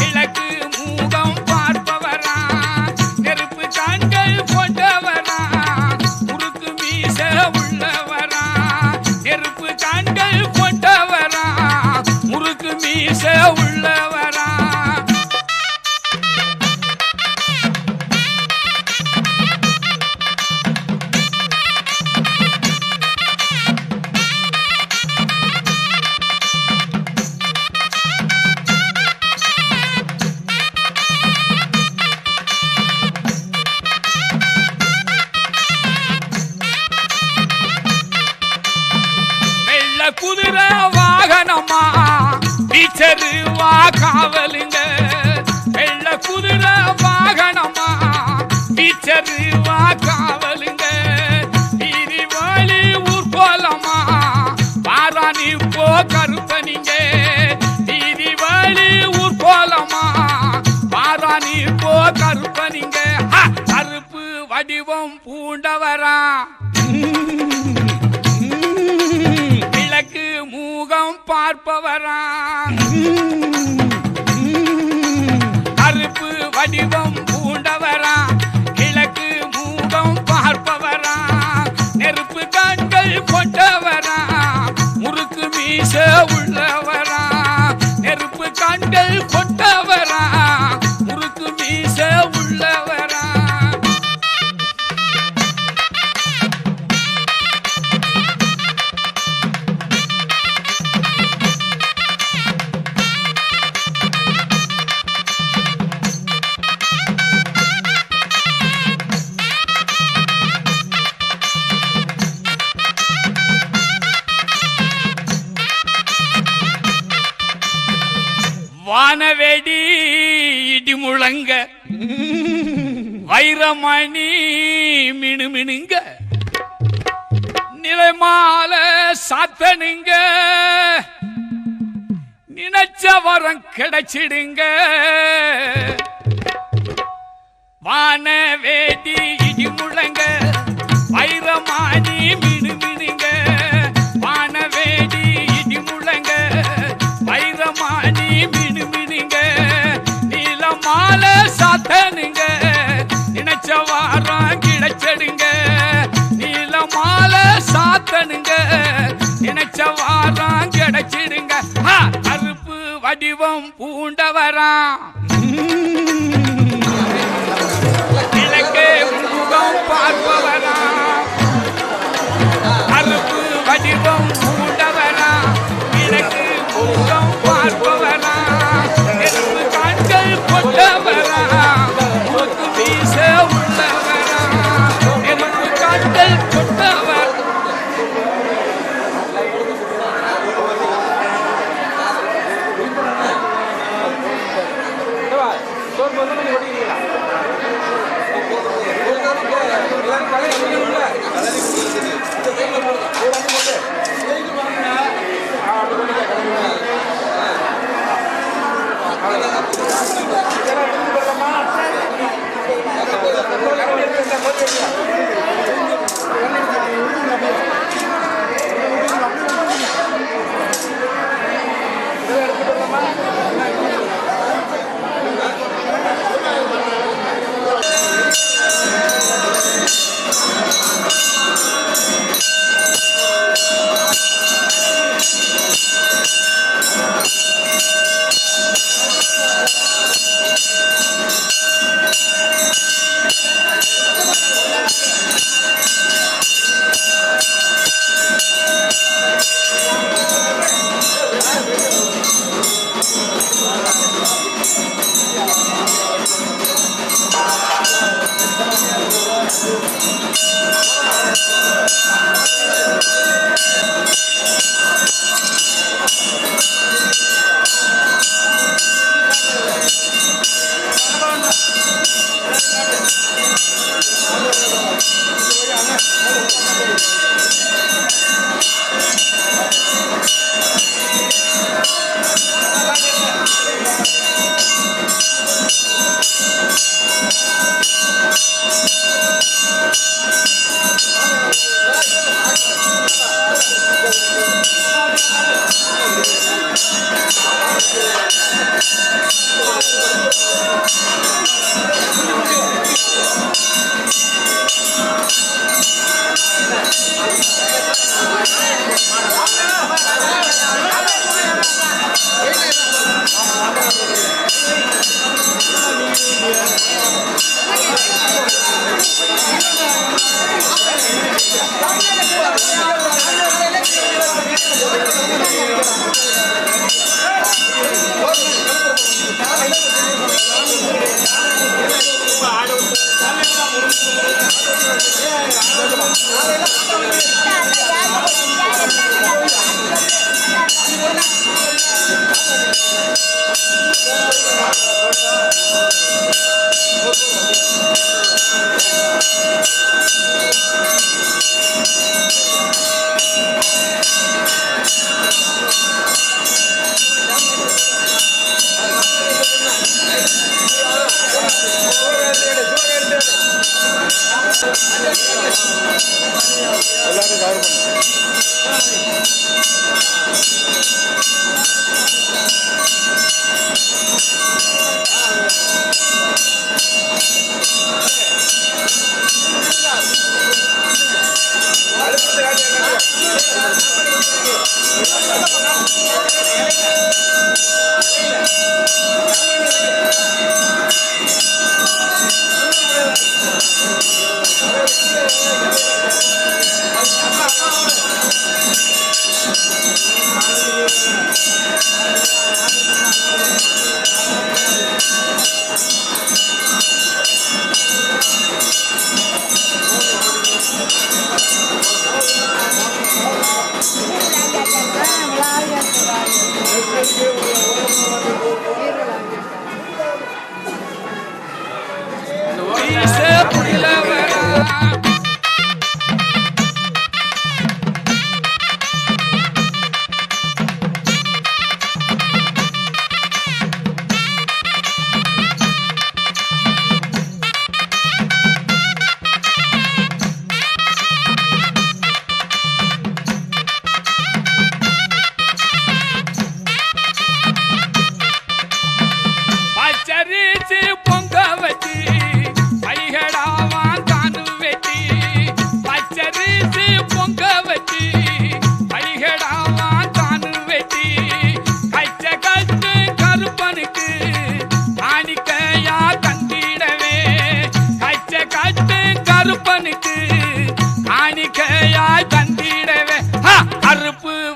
S1: விளக்கு மூகம் பார்ப்பவரா, நெருப்பு கண்கள் கொண்டவரா, முறுக்கு மீச உள்ளவரா, நெருப்பு கண்கள் கொண்டவரா, முறுக்கு மீச உள்ளவரா. குதிரை வாகனமா டீச்சரு வா காவலுங்க. வெள்ள குதிரை வாகனமா டீச்சரு வா காவலுங்க. வீதி வாழி ஊர் கோலமா பாராணி போ கருப்பனிங்க. வீதி வாழி ஊர் கோலமா பாராணி போ கருப்பனிங்க. கருப்பு வடிவம் பூண்டவரா, விளக்கு மூகம் பார்ப்பவரா, கருப்பு வடிவம் பூண்டவரா, கிழக்கு மூகம் பார்ப்பவரா, நெருப்பு கண்கள் கொண்டவரா, முறுக்கு மீச உள்ளவரா, நெருப்பு கண்கள் கொண்டவரா, முறுக்கு மீச உள்ளவரா. வானவேடி இடி முழங்க, வைரமணி மினுமினுங்க, நிலைமால சாத்தனுங்க, நினைச்ச வரம் கிடைச்சிடுங்க. வானவேடி இடி முழங்க, வைரமணி மினுமினுங்க, வானவேடி இடி முழங்க, வைரமணி மினுமினுங்க, நீலமால சாத்தனுங்க, நினைச்ச வாரம் கிடைச்சடுங்க. நீலமால சாத்தனுங்க, நினைச்ச வாரம் கிடைச்சிடுங்க. கருப்பு வடிவம் பூண்டவரா, கிழக்கு முகம் பார்ப்பவரா, கருப்பு வடிவம் பூண்டவரா, கிழக்கு முகம் பார்ப்பவரா, நெருப்பு கண்கள் கொண்டவரா, முறுக்கு மீச உள்ளவரா, நெருப்பு கண்கள் கொண்டவர்.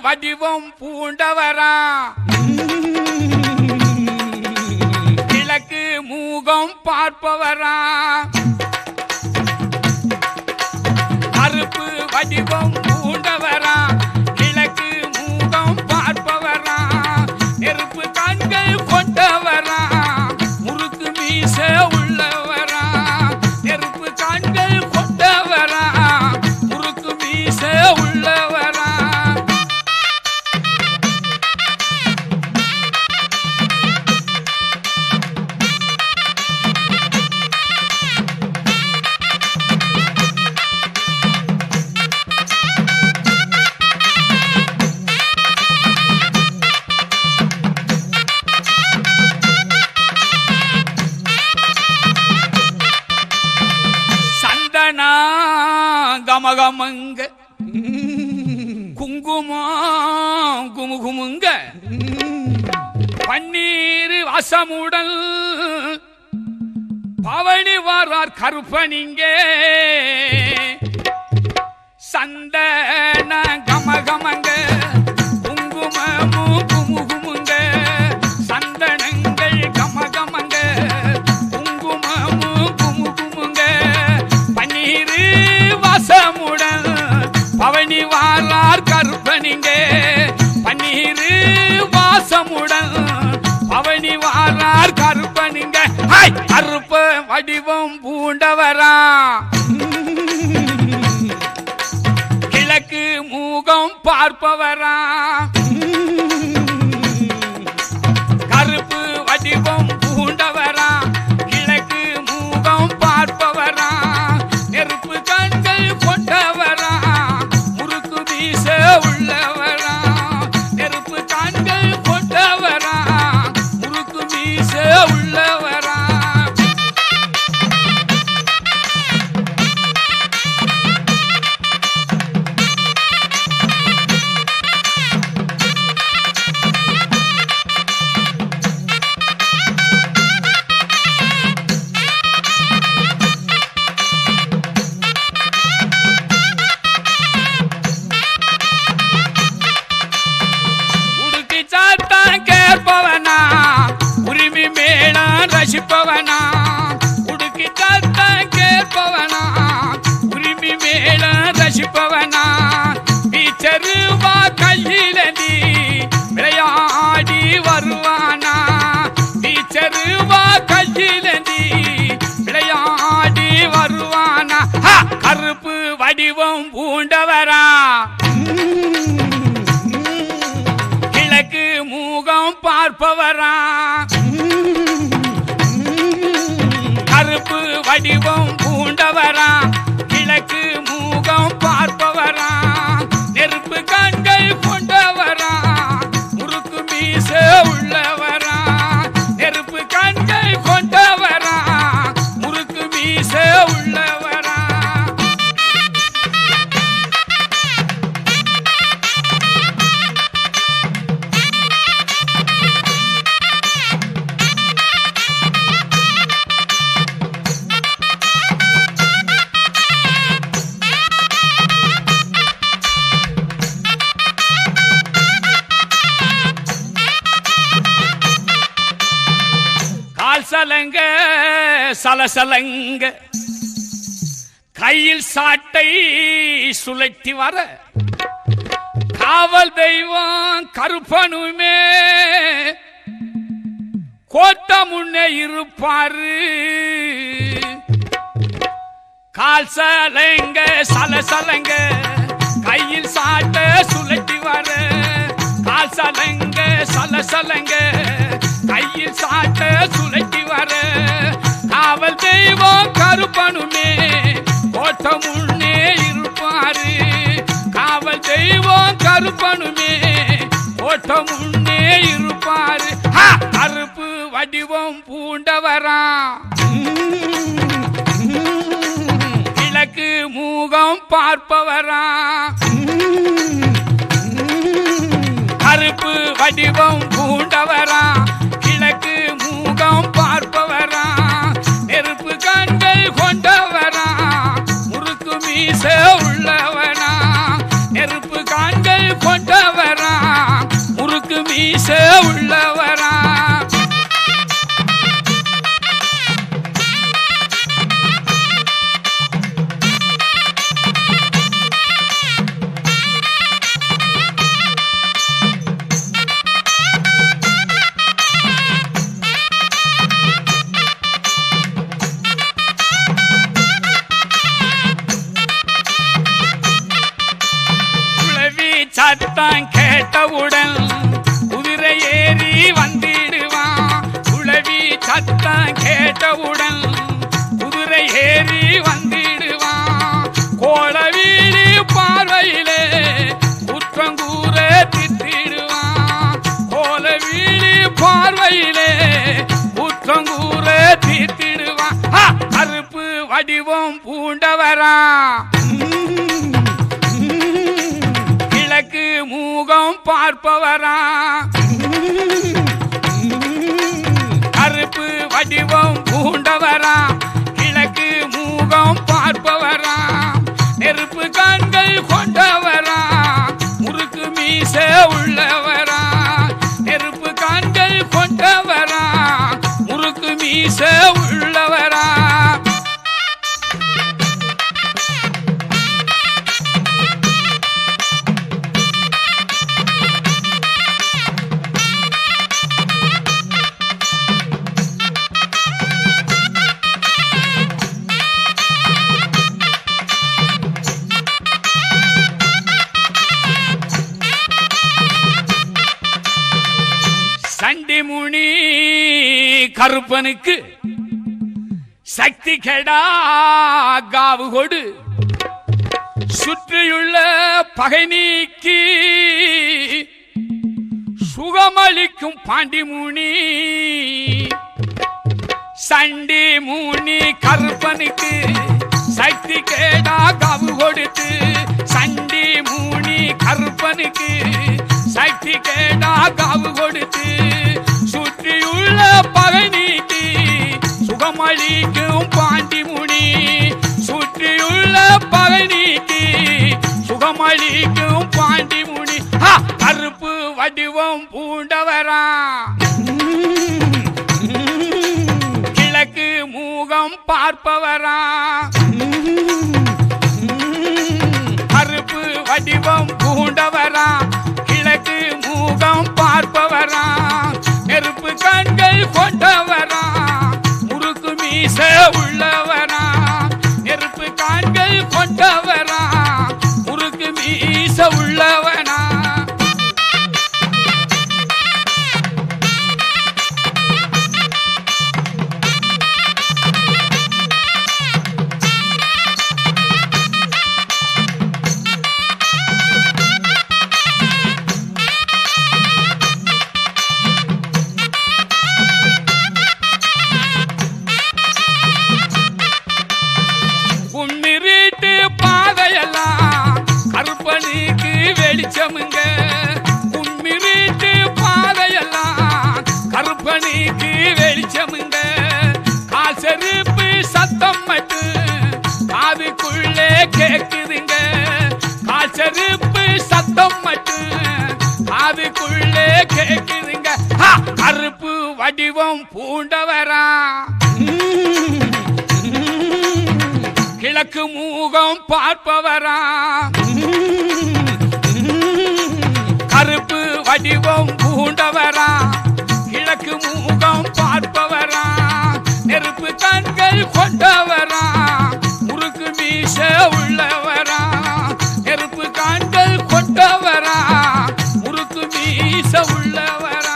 S1: வடிவம் பூண்டவரா கிழக்கு மூகம் பார்ப்பவரா கருப்பு வடிவம் பூண்டவரா கிழக்கு மூகம் பார்ப்பவரா நெருப்பு கண்கள் கொண்டவரா முறுக்கு மீச உள்ளவரா நெருப்பு கண்கள் கொண்டவரா முறுக்கு மீச உள்ளவரா கமகமங்க குங்குமம் குமுகுமுங்க பன்னீர் வாசமுடல் பவனி வாரார் கருப்பனிங்க சந்தன கமகமங்க குங்குமமும் குமுகுமுங்க சந்தன கருப்ப வடிவம் பூண்டவரா கிழக்கு மூகம் பார்ப்பவரா கருப்பு வடிவம் பூண்டவரா கிழக்கு மூகம் பார்ப்பவரா நெருப்பு கண்கள் கொண்டவரா முறுக்கு வீச உள்ளவரா நெருப்பு கண்கள் கொண்டவரா முறுக்கு வீச உள்ளவரா உடுக்கி சாத்தான் கேட்பவனா உரிமை மேளம் ரசிப்பவனா உடுக்கி சாத்தான் கேட்பவனா உரிமை மேளம் ரசிப்பவனா பீச்சருவா கையிலடி விளையாடி வருவானா பீச்சருவா கையிலடி விளையாடி வருவானா கருப்பு வடிவம் பூண்டவரா கிழக்கு மூகம் பார்ப்பவரா கருப்பு வடிவம் பூண்டவரா கிழக்கு மூகம் பார்ப்பவரா நெருப்பு கண்கள் கொண்டவரா முறுக்கு மீச உள்ளவரா நெருப்பு கண்கள் கொண்டவரா முறுக்கு மீச உள்ளவரா கால் சலங்க சலசலங்க கையில் சாட்டை சுழற்றி வர காவல் தெய்வம் கருப்பனுமே கோட்ட முன்னே இருப்பாரு கால் சலங்க சலசலங்க கையில் சாட்டை சுழற்றி வர கால் சலங்க சலசலங்க கையில் சாட்ட சுழற்றி வர காவல் தெய்வம் கருப்பனுமே கோட்ட முன்னே இருப்பாரு காவல் தெய்வம் கருப்பனுமே கோட்ட முன்னே இருப்பாரு கருப்பு வடிவம் பூண்டவரா கிழக்கு மூகம் பார்ப்பவரா கருப்பு வடிவம் பூண்டவரா கிழக்கு மூகம் பார்ப்பவரா நெருப்பு கண்கள் கொண்டவரா முறுக்கு மீச உள்ளவனா நெருப்பு கண்கள் கொண்டவரா முறுக்கு மீச உள்ளவரா சத்தம் கேட்டவுடன் குதிரை ஏறி வந்திடுவான் குளவி சத்தம் கேட்டவுடன் குதிரை ஏறி வந்திடுவான் கோளவீடு பார்வையிலே குற்றங்கூற திட்டிடுவான் கோளவீடு பார்வையிலே குற்றங்கூற திட்டிடுவான் கருப்பு வடிவம் பூண்டவரா கிழக்கு மூகம் பார்ப்பவரா கருப்பு வடிவம் பூண்டவரா கிழக்கு மூகம் பார்ப்பவரா நெருப்பு கண்கள் கொண்டவரா முறுக்கு மீச உள்ளவரா நெருப்பு கண்கள் கொண்டவரா முறுக்கு மீச உள்ளவரா முனி கருப்பனுக்கு சக்தி கெடா காவு கொடு சுற்றியுள்ள பகை நீக்கி சுகமளிக்கும் பாண்டி முனி சண்டி முனி கருப்பனுக்கு சக்தி கேடா காவு கொடுத்து சண்டி முனி கருப்பனுக்கு சக்தி கேடா காவு கொடுத்து சுற்றியுள்ள பகை நீக்கி சுகமளிக்கும் பாண்டி முனி சுற்றியுள்ள பகை நீக்கி சுகமளிக்கும் பாண்டி முனி கருப்பு வடிவம் பூண்டவரா கிழக்கு மூகம் பார்ப்பவரா கருப்பு வடிவம் பூண்டவரா கிழக்கு மூகம் பார்ப்பவரா நெருப்பு கண்கள் கொண்டவரா முறுக்கு மீச உள்ளவரா நெருப்பு கண்கள் கொண்டவரா முறுக்கு மீச உள்ளவனா கருப்பனுக்கு வெளிச்சமுங்க உன்மிருட்டு பாதையெல்லாம் கருப்பனுக்கு வெளிச்சமுங்க கால் செருப்பு சத்தம் மட்டும் காதுக்குள்ளே கேக்குதுங்க கால் செருப்பு சத்தம் மட்டும் காதுக்குள்ளே கேக்குதுங்க கருப்பு வடிவம் பூண்டவரா கிழக்கு மூகம் பார்ப்பவரா கருப்பு வடிவம் பூண்டவரா கிழக்கு மூகம் பார்ப்பவரா நெருப்பு கண்கள் கொண்டவரா முறுக்கு மீச உள்ளவரா நெருப்பு கண்கள் கொண்டவரா முறுக்கு மீச உள்ளவரா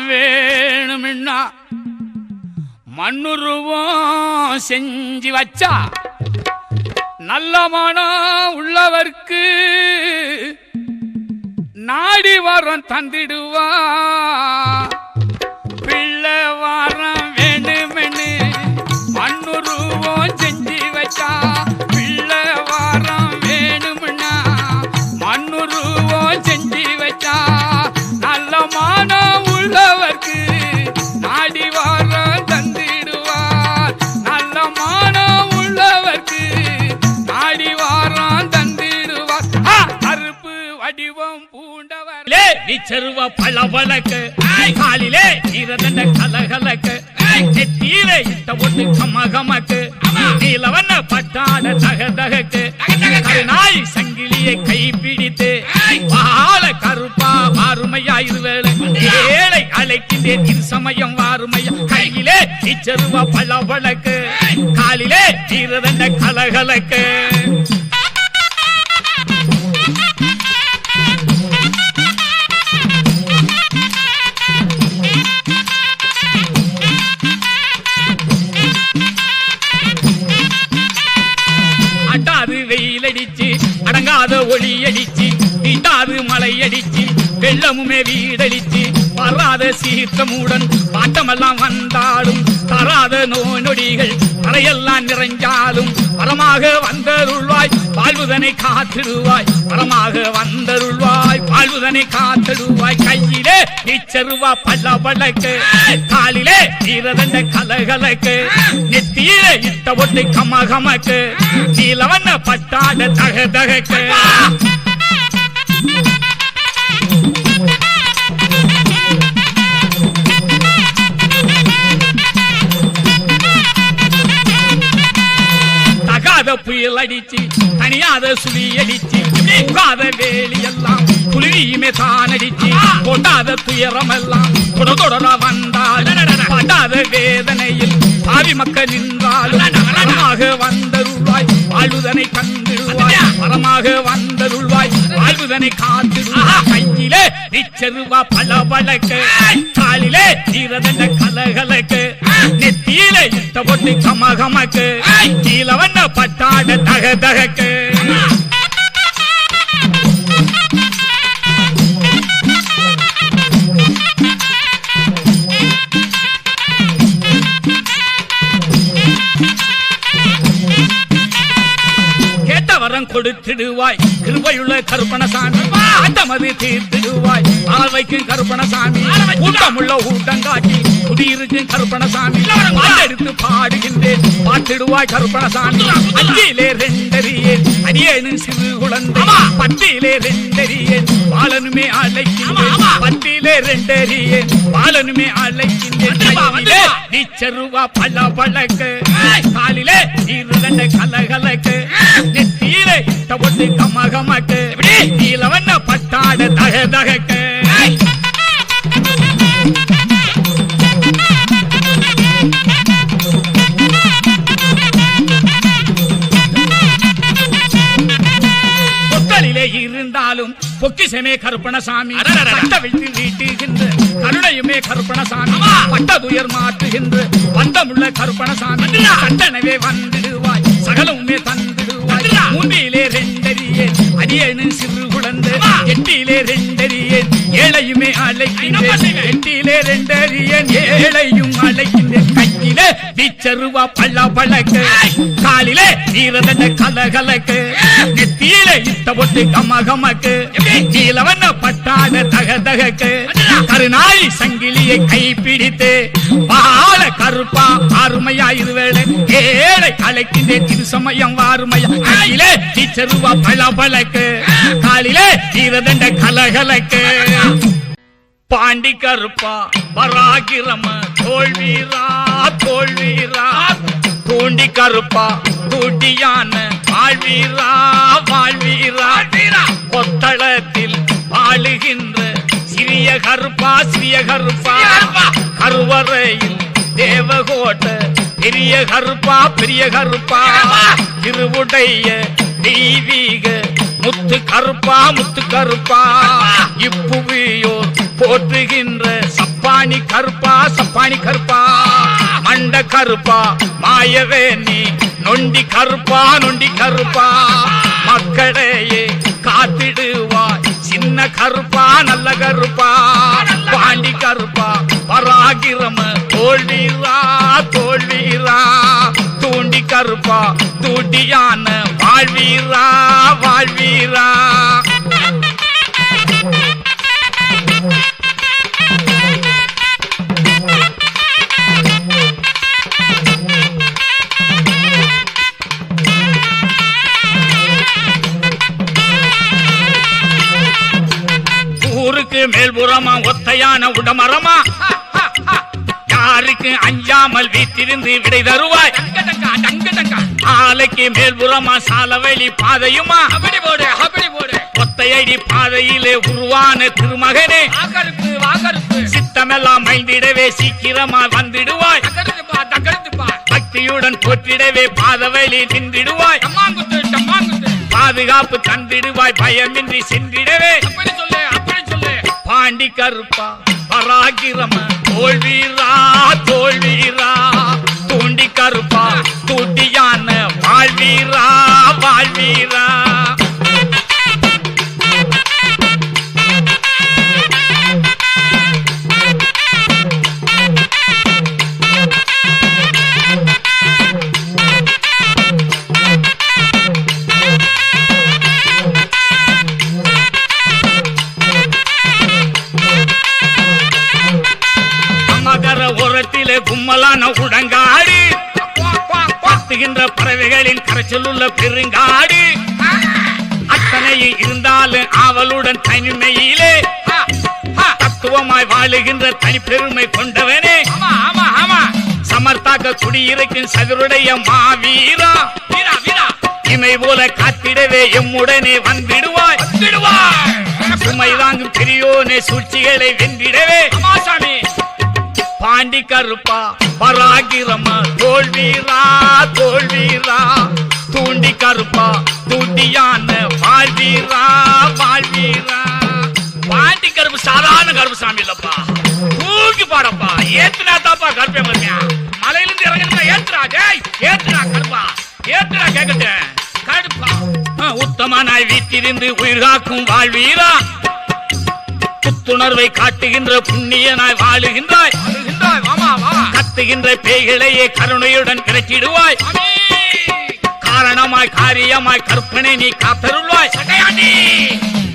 S1: வேணும்னா மண்ணுருவம் செஞ்சு வச்சா நல்ல மனம் உள்ளவர்க்கு நாடி வரம் தந்திடுவா பிள்ளை வாரம் வேணுமென்னு மண்ணுருவம் செஞ்சு வச்சா பிள்ளை வாரம் வேணும்னா மண்ணுருவம் செஞ்சு வச்சா நல்ல மானம் உள்ளவர்க்கு நாடி வாரம் தந்திடுவார் நல்ல மானம் உள்ளவர்க்கு நாடி வாரம் தந்திடுவார் கருப்பு வடிவம் பூண்டவர் விச்சருவ பளபளக்கு காலிலே ஈரதண்ட கலகலக்கு நெத்தியில இட்ட ஒட்டு கமகமக்கு நீலவண்ண பட்டாட தகதகக்கு நாய் சங்கிலியை கைப்பிடித்து வாழ கருப்பா வாருமையா இருவேளை ஏழை அழைக்கின்றேன் இரு சமயம் வாருமையா கையிலே இச்சருவ பளபளக்கு காலிலே ஈரதண்ட கலகலக்கு அடாது வெயில் அடிச்சு அடங்காத ஒளி அடிச்சு தீட்டாது மழை அடிச்சு வெள்ளமுமே வீடடிச்சு வராத சீற்றமுடன் பாட்டமெல்லாம் வந்தாலும் தராத நோய் நொடிகள் அறையெல்லாம் நிறைஞ்சாலும் வரமாக வந்தருள்வாய் வாழ்வுதனை காத்திடுவாய் வரமாக வந்தருள்வாய் வாழ்வுதனை காத்திடுவாய் கையிலே இச்சருவா பளபளக்கு காலிலே ஈரதண்ட கலகலக்கு நெத்தியிலே இட்ட ஒட்டு கமகமக்கு நீலவண்ண பட்டாட தகதகக்கு அடிக்காத புயல் அடிச்சு தனியாத சுழி அடிச்சு நீங்காத வேலி எல்லாம் புலியுமே தான் அடிச்சு கொண்டாத துயரம் எல்லாம் தொடர வந்தால் படாத வேதனையில் பாவி மக்கள் நின்றாலும் வரமாக வந்தருள்வாய் வாழ்வுதனை கண்டிடுவாய் வரமாக வந்தருள்வாய் வாழ்வுதனை காத்திடுவாய் கையிலே நிச்சருவா பல பழக்கு காலிலே தீரதண்ட கலகலக்கு நெத்தியிலே இட்ட பொட்டு கமகமக்கு கீழவண்ண பட்டாட தக தகக்கு வரம் கொடுத்திடுவாய் கிருபையுள்ள கருப்பணசாமி ஆட்டமது தீர்த்திடுவாய் ஆழ்வைக்கும் கருப்பணசாமி கூட்டமுள்ள ஊட்டங்காட்டி குடியிருக்கும் கருப்பணசாமி எடுத்து பாடுகின்றேன் பாட்டிடுவாய் கருப்பணசாமி அஞ்சிலே ரெண்டறியேன் அடியேனும் சிறு குழந்தை பட்டியிலே ரெண்டறியேன் பாலனுமே அழைக்கின்றேன் பட்டியிலே ரெண்டறியேன் பாலனுமே அழைக்கின்றேன் நீச்சருவா பல பழக்கு காலிலே இருதண்ட கலகலக்கு நெத்தியிலே தபொட்டு கமகமக்கு நீலவண்ண பட்டாட தக தகக்கு இருந்தாலும் பொக்கிசமே கருப்பணசாமி வைத்து வீட்டுகின்ற கருணையுமே கருப்பணசாமி பட்டதுயர் மாற்றுகின்ற பந்தமுள்ள கருப்பணசாமி கண்டனவே வந்திடுவாய் சகலமுமே தந்திடுவாய் மூன்றிலே ரெண்டறியேன் அடியேனும் சிறு குழந்தை எட்டிலே ரெண்டறியேன் ஏழையுமே அழைக்கின்றேன் எட்டிலே ரெண்டறியேன் ஏழையும் அழைக்கின்றேன் கையிலே வீச்சருவா பள்ள பழக்கு காலிலே ஈரதண்ட கலகலக்கு நெத்தியிலே இட்ட பொட்டு கமகமக்கு நீலவண்ண பட்டாத தக தகக்கு கருநாய் சங்கிலியை கைப்பிடித்து வாழ கருப்பா அருமையா இருவேளை ஏழை அழைக்கின்றேன் திரு சமயம் வாருமையா கையிலே வீச்சருவா பள்ள பழக்கு காலிலே ஈரதண்ட கலகலக்கு பாண்டி கருப்பா பராகிரம தோல்வீரா தோல்வீரா தூண்டி கருப்பா தூட்டியான வாழ்வீரா வாழ்வீரா கொத்தளத்தில் வாழுகின்ற சிறிய கருப்பா சிறிய கருப்பா கருவறையில் தேவகோட்ட பெரிய கருப்பா பெரிய கருப்பா திருவுடைய தெய்வீக முத்து கருப்பா முத்து கருப்பா இப்புவியோர் போற்றுகின்ற சப்பானி கருப்பா சப்பானி கருப்பா மண்ட கருப்பா மாயவேணி நொண்டி கருப்பா நொண்டி கருப்பா மக்களையே காத்திடுவாய் சின்ன கருப்பா நல்ல கருப்பா பாண்டி கருப்பா பராகிரம தோல்வீரா தோல்வீரா தூண்டி கருப்பா தூண்டியான வாழ்வீரா வாழ்வீரா ஊருக்கு மேல்புறமா ஒத்தையான உடமரமா யாருக்கு அஞ்சாமல் வீட்டிருந்து விடை தருவாய் ஆலைக்கு மேல்புறமா சாலவெளி பாதையுமா அப்படி போடு ஒத்தையடி பாதையிலே உருவான திருமகனே சித்தமெல்லாம் மைந்திடவே சீக்கிரமா வந்துடுவாய் பக்தியுடன் போற்றிடவே பாதவெளி நின்றிடுவாய் பாதுகாப்பு தந்திடுவாய் பயமின்றி சென்றிடவே பாண்டி கருப்பா பராகிரம தோல்வீரா தோல்வீரா தூண்டி கருப்பா தூட்டியான வாழ்வீரா வாழ்வீரா கும்மலான உடங்காடு பத்துகின்ற பறவைகளின் கரைச்சல் உள்ள பெருங்காடு அத்தனை இருந்தாலும் ஆவலுடன் தனிமையிலே தத்துவமாய் வாழுகின்ற தனி பெருமை கொண்டவனே சமர்த்தாக்க குடியிருக்கும் சதுருடைய மாவீரா வீரா வீரா இமை போல காத்திடவே எம்முடனே வந்திடுவாய் சுமை தாங்கும் பெரியோனே சூழ்ச்சிகளை வென்றிடவே அமாசாமி பாண்டி கருப்பா பராகிரமா தோல்வீரா தோல்வீரா தூண்டி கருப்பா தூண்டியான வாழ்வீரா வாழ்வீரா பாண்டி கருப்பு சாதாரண கருப்பு சாமி இல்லப்பா தூக்கி பாடப்பா ஏத்துனா தாப்பா கருப்பே மருமையா மலையில இருந்து இறங்கினா ஏத்துறா டேய் ஏத்துறா கருப்பா ஏத்துறா கேக்கட்டேன் கருப்பா உத்தமனாய் வீட்டிலிருந்து உயிர் காக்கும் வாழ்வீரா புத்துணர்வை காட்டுகின்ற புண்ணியனாய் வாழுகின்றாய் கத்துகின்ற பேய்களையே கருணையுடன் விரட்டிடுவாய் காரணமாய் காரியமாய் கற்பனை நீ காத்தருள்வாய்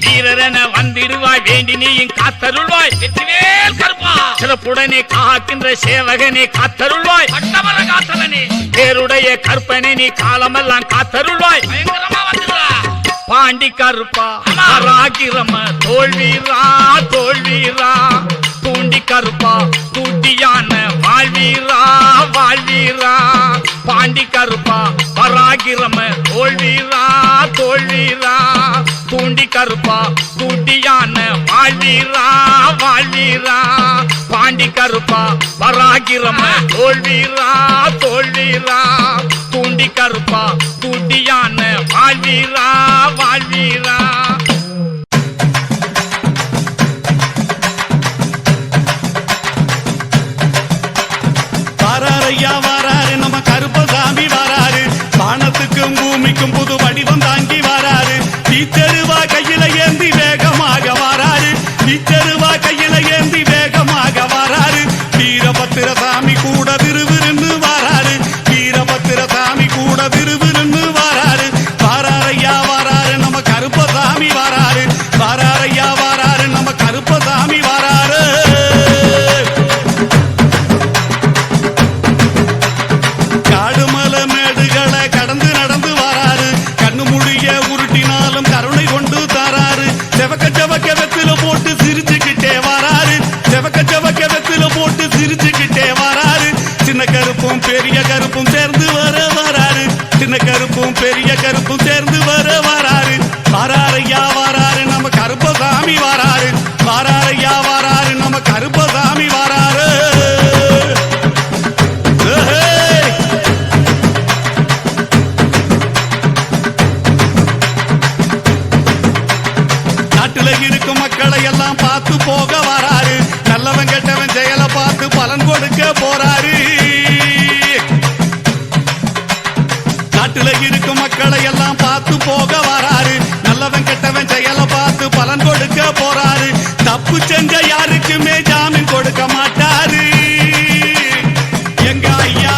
S1: வீரரென வந்திடுவாய் வேண்டி நீயும் காத்தருள்வாய் கருப்பா சிறப்புடனே காக்கின்ற சேவகனே காத்தருள்வாய் காத்தவனே பேருடைய கற்பனை நீ காலமெல்லாம் காத்தருள்வாய் பயங்கரமா வந்துடுவா பாண்டி கருப்பா பராகிரம தோல்வீரா தோல்வீரா தூண்டி கருப்பா தூண்டியான வாழ்வீரா வாழ்வீரா பாண்டி கருப்பா பராகிரம தோல்வீரா தோல்வீரா தூண்டி கருப்பா தூண்டியான வாழ்வீரா வாழ்வீரா பாண்டி கருப்பா பராகிரம தோல்வீரா தோல்வீரா தூண்டி கருப்பா தூண்டியான வாழ்வீரா வாழ்வீரா
S7: வாராரையா வாராரு நம்ம கருப்பசாமி வாராரு வானத்துக்கும் பூமிக்கும் புது வடிவம் தாங்கி வாராரு தீச்சருவா கையில ஏந்தி வேகமாக வாராரு தீச்சருவா கையில ஏந்தி வேகமாக வாராரு வீரபத்திர சாமி கூட விறுவிறுன்னு வாராரு வீரபத்திர சாமி கூட விறுவிறுன்னு வாராரு வாராரையா வாராரு நம்ம கருப்பசாமி வாராரு வாராரையா வாராரு நம்ம கருப்பசாமி வாராரு காடுமலை மேடுகளை கடந்து நடந்து வாராரு கண்ணு முடிய உருட்டினாலும் கருணை கொண்டு தாராரு செவக்க செவக்க வெத்தில போட்டு சிரிச்சுக்கிட்டே வாராரு செவக்க செவக்க வெத்தில போட்டு சிரிச்சுக்கிட்டே வாராரு சின்ன கருப்பும் பெரிய கருப்பும் சேர்ந்து வராரு சின்ன கருப்பும் பெரிய கருப்பும் சேர்ந்து வராரு வாராரையா வாராரு நம்ம கருப்பசாமி வாராரு வாராரையா வாராரு நம்ம கருப்பசாமி வாராரு நாட்டுல இருக்கும் மக்களை எல்லாம் பார்த்து போக வராரு நல்லவன் கெட்டவன் செயலை பார்த்து பலன் கொடுக்க போறாரு நாட்டுல இருக்கும் மக்களை எல்லாம் பார்த்து போக வராரு நல்லவன் கெட்டவன் செயலை பார்த்து பலன் கொடுக்க போறாரு தப்பு செஞ்ச யாருக்குமே ஜாமீன் கொடுக்க மாட்டாரு எங்க ஐயா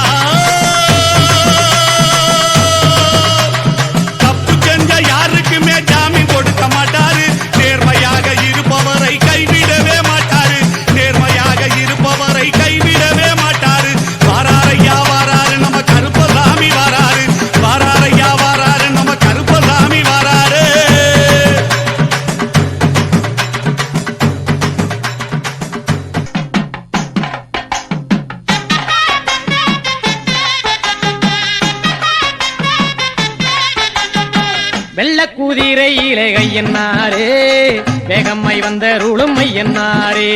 S7: தப்பு செஞ்ச யாருக்குமே ஜாமீன் கொடுக்க மாட்டாரு நேர்மையாக இருப்பவரை கைவிடவே மாட்டாரு நேர்மையாக இருப்பவரை கைவிடவே மாட்டாரு வாராரையா வாராரு நம்ம கருப்பசாமி வாராரு வாராரையா வாராரு நம்ம கருப்பசாமி வாராரு
S8: வெள்ளக்குதிரையிலே கையன்னாரே வேகம்மை வந்த ருளுமை என்னாரே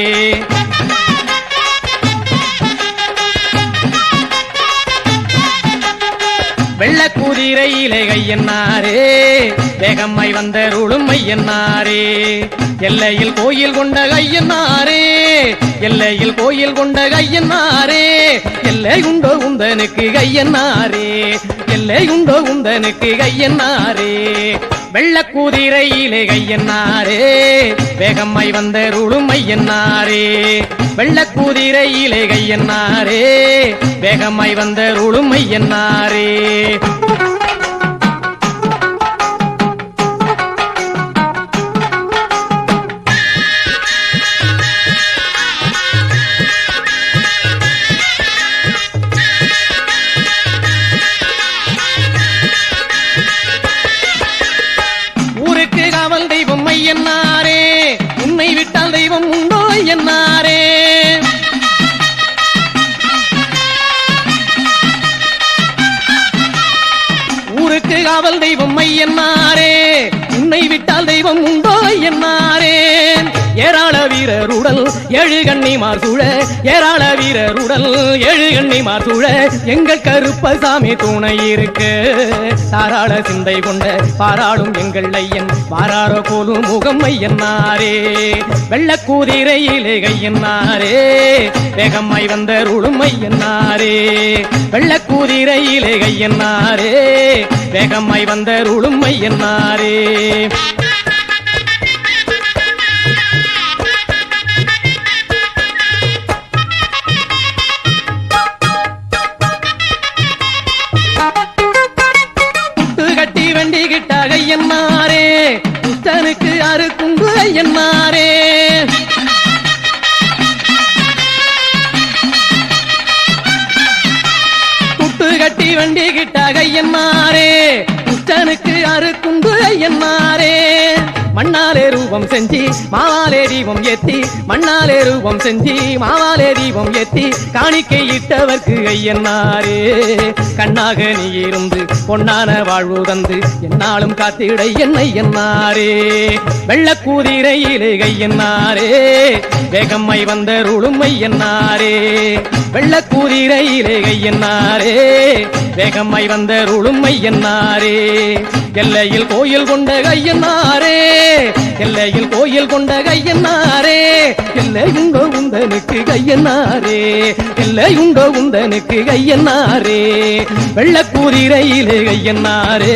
S8: வெள்ளக்குதிரையிலே கையன்னாரே வேகம்மை வந்த ருளுமை என்னாரே எல்லையில் கோயில் கொண்ட கையன்னாரே எல்லையில் கோயில் கொண்ட கையன்னாரே எல்லை உண்டோ உந்தனுக்கு கையன்னாரே எல்லை உண்டோ உந்தனுக்கு கையன்னாரே வெள்ளக்குதிரையிலே கையன்னாரே வேகம்மை வந்த ருளுமை என்னாரே வெள்ளக்குதிரையிலே கையன்னாரே வேகம்மை வந்த ருளுமை என்னாரே ஊருக்கு காவல் தெய்வம் ஐயன்னாரே உன்னை விட்டால் தெய்வம் உண்டோ ஐயன்னாரே காவல் தெய்வம் ஐயனாரே உன்னை விட்டால் தெய்வம் உண்டோ ஐயனாரே ஏராள வீரருடல் ஏழு கண்ணிமார் சூழ ஏராள வீரருடல் ஏழு கண்ணிமார் சூழ எங்கள் கருப்பசாமி துணை இருக்கு தாராள சிந்தை கொண்ட பாராளும் எங்கள் ஐயன் வாரார போலும் முகம் ஐயனாரே வெள்ளக்கூதிரையிலே கையன்னாரே வேகம்மாய் வந்த ருளும் ஐயனாரே வெள்ளக்கூதிரையிலே கையன்னாரே வேகம்மாய் வந்த ருளும் ஐயனாரே ஐயனாரே புத்தனுக்கு அறுக்குங்கு ஐயனாரே குட்டு கட்டி வண்டி கிட்டாக ஐயனாரே புத்தனுக்கு அறுக்குங்கு ஐயனாரே மண்ணாலே ரூபம் செஞ்சி மாவாலே தீபம் ஏத்தி மண்ணாலே ரூபம் செஞ்சி மாவாலே தீபம் ஏத்தி காணிக்கை இட்டவர்க்கு ஐயனாரே கண்ணாக நீ இருந்து பொன்னான வாழ்வு தந்து என்னாலும் காத்திட என்னை என்னாரே வெள்ளக்கூதிரையிலே கையன்னாரே வேகம்மை வந்த ருளும் ஐயனாரே வெள்ளக்கூதிரையிலே கையன்னாரே வேகம்மை வந்த ருளும் ஐயனாரே எல்லையில் கோயில் கொண்ட கையனாரே எல்லையில் கோயில் கொண்ட கையனாரே எல்லையுண்டோ உந்தனுக்கு கையனாரே எல்லையுண்டோ உந்தனுக்கு கையனாரே வெள்ளக்கூதிரையிலே கையனாரே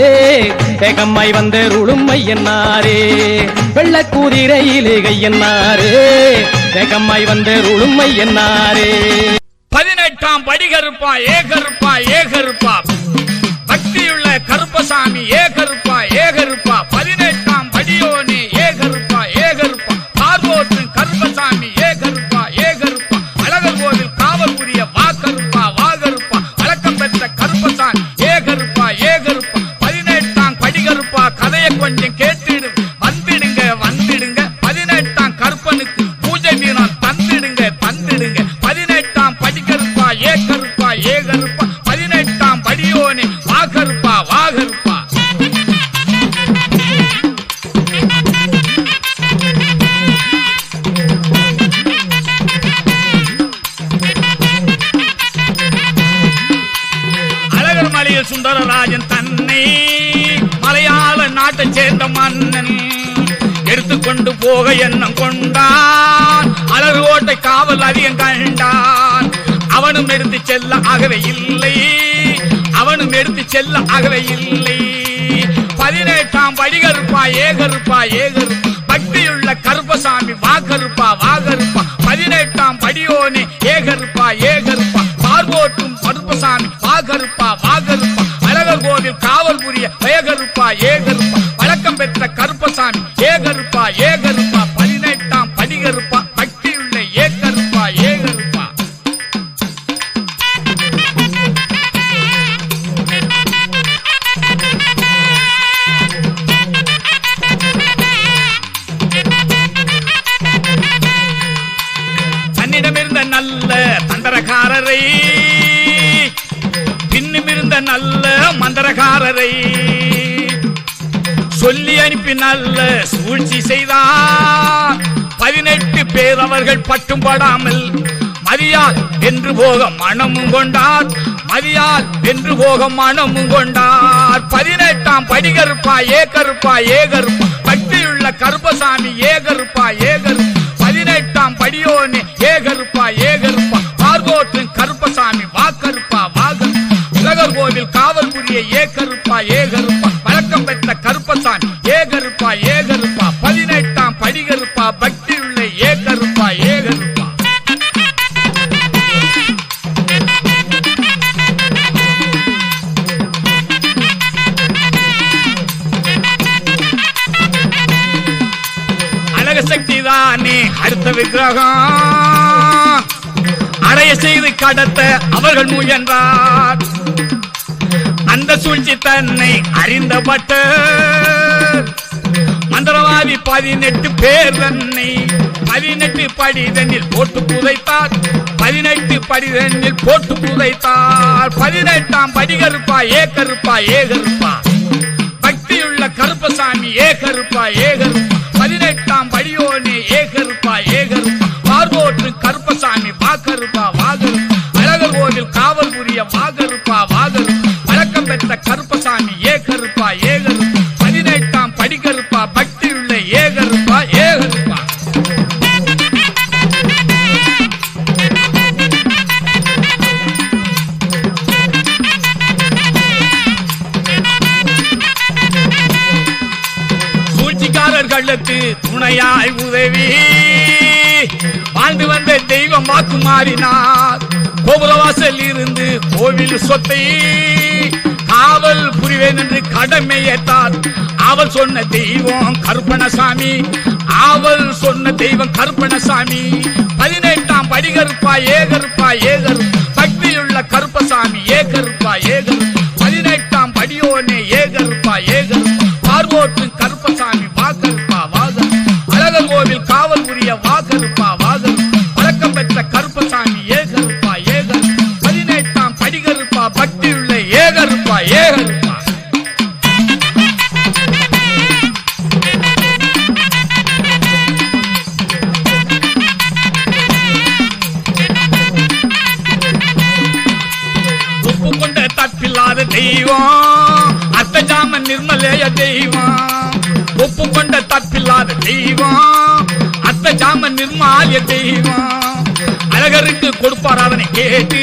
S8: வேகம்மாய் வந்த ருளும் ஐயனாரே வெள்ளக்கூதிரையிலே கையனாரே வேகம்மாய் வந்த ருளும் ஐயனாரே
S1: 18ஆம் படிகருப்பா ஏகருப்பா ஏகருப்பா பக்தியுள்ள கருப்பசாமி ஏகருப்பா ஏகருப்பா 18ஆம் படியோனே ஏகருப்பா ஏகருப்பா பார்வோற்றும் கருப்பசாமி ஏகருப்பா ஏகருப்பா அழகர் கோவில் காவல் புரிய வாகருப்பா வாகருப்பா வழக்கம் பெற்ற கருப்பசாமி ஏகருப்பா ஏகருப்பா 18ஆம் படிகருப்பா கதையை கொஞ்சம் கேட்டிடு வந்துடுங்க வந்துடுங்க 18ஆம் கருப்பனுக்கு பூஜை வீரம் தந்திடுங்க தந்திடுங்க 18ஆம் படிகருப்பா ஏகருப்பா ஏகருப்பா 18ஆம் படியோனே வாகருப்பா வாகருப்பா அழகர் மலையில் சுந்தரராஜன் தன்னை மலையாள நாட்டை சேர்ந்த மன்னன் எடுத்துக்கொண்டு போக எண்ணம் கொண்டான் அழகு ஓட்டை காவல் அதிகம் கண்டான் அவனும் எடுத்து செல்ல ஆகவே இல்லை அவனும் எடுத்து செல்ல ஆகவே இல்லை 18ஆம் படிகருப்பா ஏகருப்பா ஏகருப்பா பக்தியுள்ள கருப்பசாமி வாகருப்பா வாகருப்பா 18ஆம் படியோனே ஏகருப்பா ஏகருப்பா பார்வோற்றும் கருப்பசாமி வாகருப்பா வாகருப்பா அழகர் கோவில் காவல் புரிய ஏகருப்பா ஏகருப்பா வழக்கம் பெற்ற கருப்பசாமி ஏகருப்பா ஏகருப்பா 18ஆம் படிகருப்பா பக்தியுள்ள ஏகருப்பா ஏகருப்பா தன்னிடமிருந்த நல்ல தந்திரக்காரரை பின்னுமிருந்த நல்ல மந்திரக்காரரை சொல்லி அனுப்பி நல்ல சூழ்ச்சி செய்தார் 18 பேர் அவர்கள் பட்டும் படாமல் மதியால் வென்று போக மனமும் கொண்டார் மதியால் வென்று போக மனமும் கொண்டார் 18ஆம் படிகருப்பா ஏகருப்பா ஏகருப்பா பக்தியுள்ள கருப்பசாமி ஏகருப்பா ஏகருப்பா 18ஆம் படியோனே ஏகருப்பா ஏகருப்பா பார்வோற்றும் கருப்பசாமி வாக்கருப்பா வாகருப்பா உலகர் கோவில் காவல் புரிய ஏகருப்பா ஏகருப்பா வழக்கம் பெற்ற கருப்பசாமி ஏகருப்பா ஏகருப்பா 18ஆம் படிகருப்பா பக்தியுள்ள ஏகருப்பா ஏகருப்பா அழக சக்தி தானே அடுத்த விக்கிரகம் அடைய செய்து கடத்த அவர்கள் முயன்றார் அந்த சூழ்ச்சி தன்னை அறிந்தபட்ட மந்திரவாதி 18 பேர் தன்னை 18 படிதனில் போட்டு புதைத்தார் 18 படிதனில் போட்டு புதைத்தார் 18ஆம் படிகருப்பா ஏகருப்பா ஏகருப்பா உள்ள கருப்பசாமி ஏ கருப்பா ஏ கருப்பா 18ஆம் படியோனே ஏ கருப்பா ஏ கருப்பா பார்வோற்று கருப்பசாமி வாகருப்பா வாகருப்பா அழகர் கோவில் காவல் புரிய வாகருப்பா வாகருப்பா வழக்கம் பெற்ற கருப்பசாமி ஏ கருப்பா ஏ கருப்பா 18ஆம் படி கருப்பா பக்தி உள்ள ஏ கருப்பா ஏ கருப்பா சூழ்ச்சிக்காரர்களுக்கு துணையாய் உதவி வாழ்ந்து வந்த தெய்வம் வாக்கு மாறினார் கோபுரவாசல் இருந்து கோவில் சொத்தை காவல் புரிவேன் என்று கடமையேற்றார் அவள் சொன்ன தெய்வம் கருப்பணசாமி அவள் சொன்ன தெய்வம் கருப்பணசாமி 18ஆம் படி கருப்பா ஏ கருப்பா ஏ கருப்பா பக்தியுள்ள கருப்பசாமி ஏ கருப்பா ஏ கருப்பா 18ஆம் படியோனே ஏ கருப்பா ஏ கருப்பா பார்வோட்டு கருப்பசாமி வாகருப்பா வாகர் அழகர் கோவில் காவல் புரிய வாகருப்பா வாகர் வழக்கம் பெற்ற கருப்பசாமி ஏ கருப்பா ஏ கருப்பா 18ஆம் படி கருப்பா பக்தியுள்ள ஏ கருப்பா ஏ கருப்பா உப்பு கொண்ட தப்பில்லாத தெய்வம் அர்த்தஜாம நிர்மலேய தெய்வம் உப்பு கொண்ட தப்பில்லாத தெய்வம் அர்த்தஜாம நிர்மாலிய தெய்வம் அழகருக்கு கொடுப்பார் அவனை கேட்டு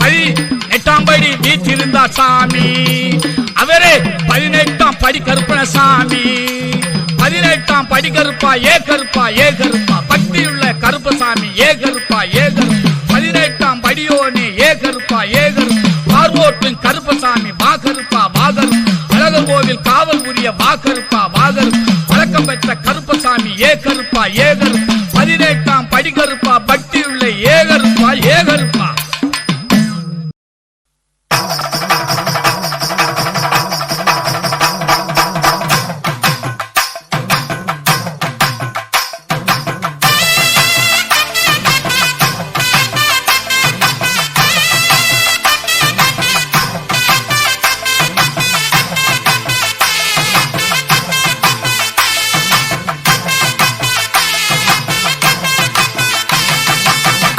S1: 18ஆம் படி வீற்றிருந்தார் சாமி அவரே 18ஆம் படி கருப்பணசாமி 18ஆம் படி கருப்பா ஏ கருப்பா ஏ கருப்பா பக்தியுள்ள கருப்பசாமி ஏ கருப்பா ஏ கருப்பா 18ஆம் படியோனே ஏ கருப்பா ஏ கருப்பா பார்வோட்டு கருப்பசாமி வாகருப்பா வாகர் அழகர் கோவில் காவல் புரிய வாகருப்பா வாகர் வழக்கம் பெற்ற கருப்பசாமி ஏ கருப்பா ஏ கருப்பா 18ஆம் படி கருப்பா பக்தியுள்ள ஏ கருப்பா ஏ கருப்பா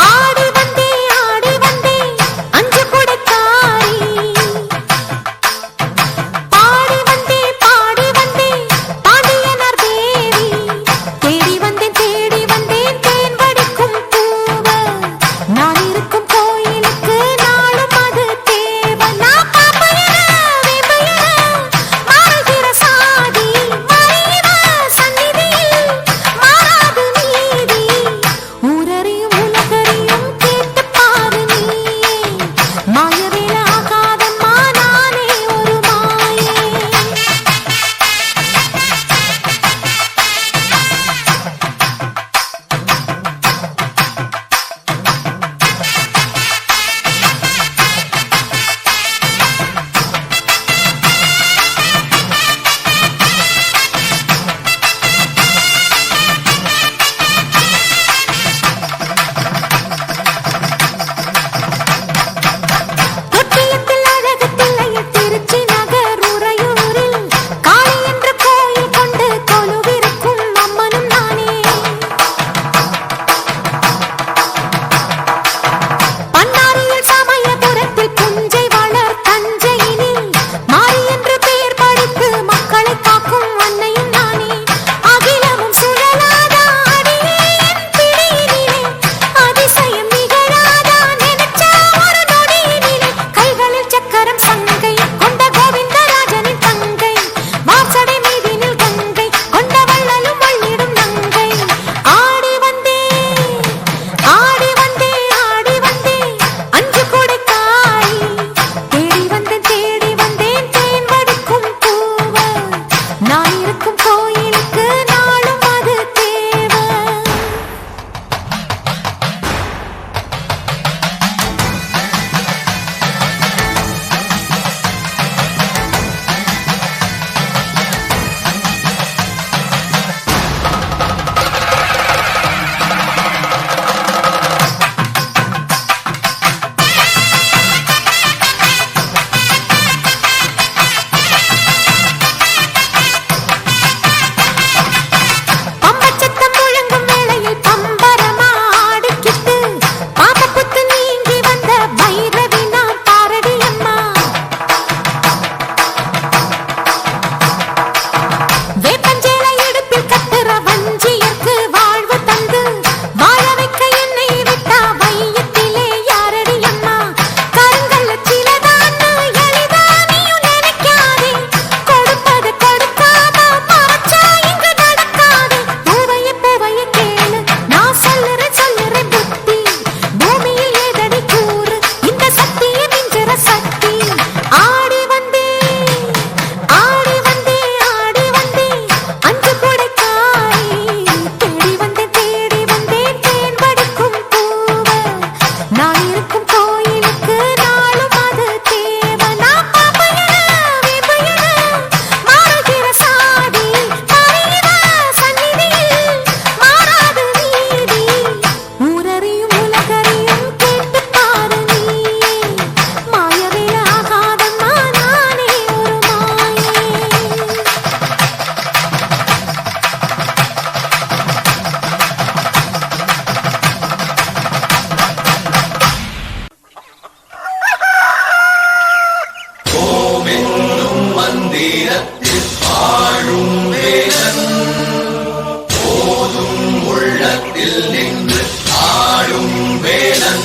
S9: ஆடி வந்தே ஆடி வீரத்தில் ஆளும் வேலன் போதும் உள்ளத்தில் நின்று ஆளும் வேலன்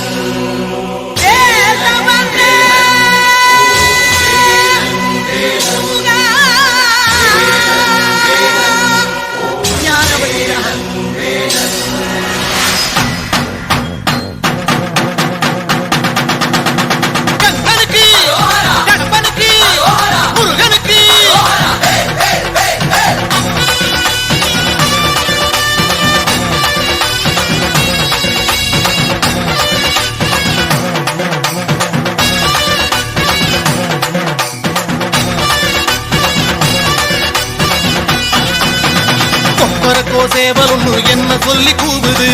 S3: சேவலொன்னு என்ன சொல்லி கூவுது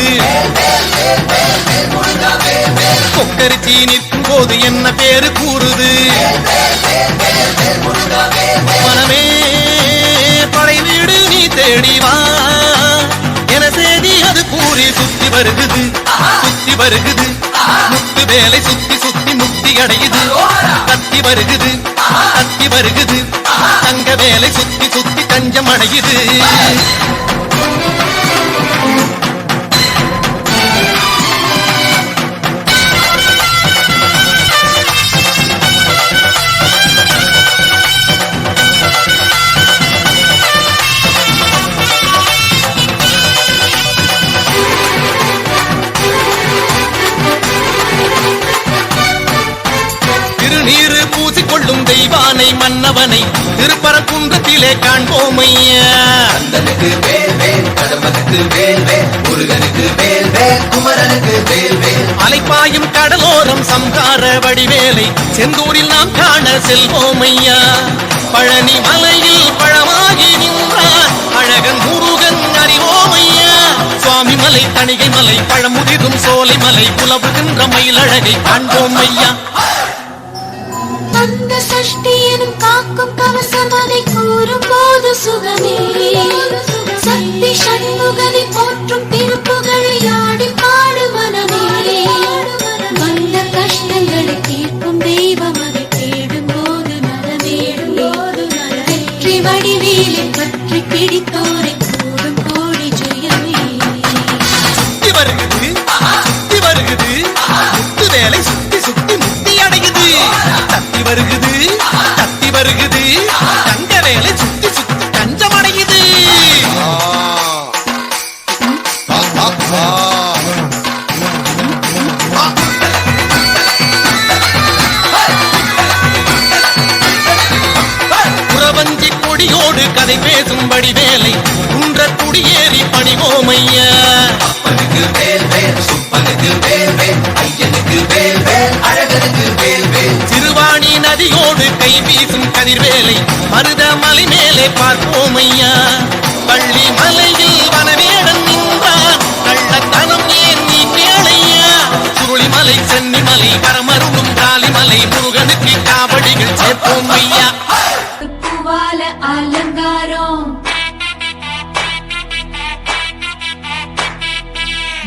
S3: கொக்கரிச்சி நிற்கும் போது என்ன பேரு கூறுது மனமே படை வீடு நீ தேடிவா என செய்தி அது கூறி சுத்தி வருகுது சுத்தி வருகுது முத்து வேலை சுத்தி சுத்தி முக்தி அடையுது கத்தி வருகுது கத்தி வருகுது தங்க வேலை சுத்தி சுத்தி தஞ்சம் அடையுது திருநீரு பூசிக்கொள்ளும் தெய்வானை மன்னவனை திருப்பரங்குன்றத்திலே காண்போமையா
S9: கந்தனுக்கு வேல் வேல் கடம்பனுக்கு வேல் வேல் முருகனுக்கு வேல் வேல் குமரனுக்கு வேல் வேல்
S3: அலைப்பாயும் கடலோரம் சம்ஹார வடிவேலை செந்தூரில் நாம் காண செல்வோமையா பழனி மலையில் பழமாகி நின்றார் அழகன் முருகன் அறிவோமையா சுவாமி மலை தணிகை மலை பழமுதிரும் சோலை மலை புலவுகின்ற மயிலழகை காண்போம் ஐயா
S10: அந்த சஷ்டி எனும் காக்கும் கவசம் அதை கூறும் போது சுகமே சக்தி சண்முகனை போற்றும் திருப்புகழை ஆடி பாடு மனமே வந்த கஷ்டங்களை தீர்க்கும் தெய்வம் அதை தேடும் போது நலமேடும் வெற்றி வடிவேலை பற்றி பிடித்தோரை கூடும் கோடி ஜெயமே
S3: சுத்தி வருகுது சுத்தி வருகுது முத்து வேலை சுத்தி சுத்தி முக்தி அடையுது தத்தி வருகுது தத்தி வருகுது தங்க வேலை சுத்தி சுத்தி தஞ்சம் அடையுது புறவஞ்சி கொடியோடு கதை பேசும்படி வேலை குன்ற குடியேறி பணிவோமையா
S9: அப்பனுக்கு வேல் வேல் சுப்பனுக்கு வேல் வேல் ஐயனுக்கு வேல் வேல் அழகனுக்கு வேல் வேல்
S3: சிறுவாணி நதியோடு கை வீசும் கதிர்வேலை மருத மலை மேலே பார்ப்போமையா பள்ளி மலையில் வனவேடன் நின்றார் கள்ளத்தனம் ஏன் நீ கேளையா சுருளிமலை சென்னிமலை வரமருளும் காளிமலை முருகனுக்கு காவடிகள் சேர்ப்போம் ஐயா
S10: பூவால அலங்காரம்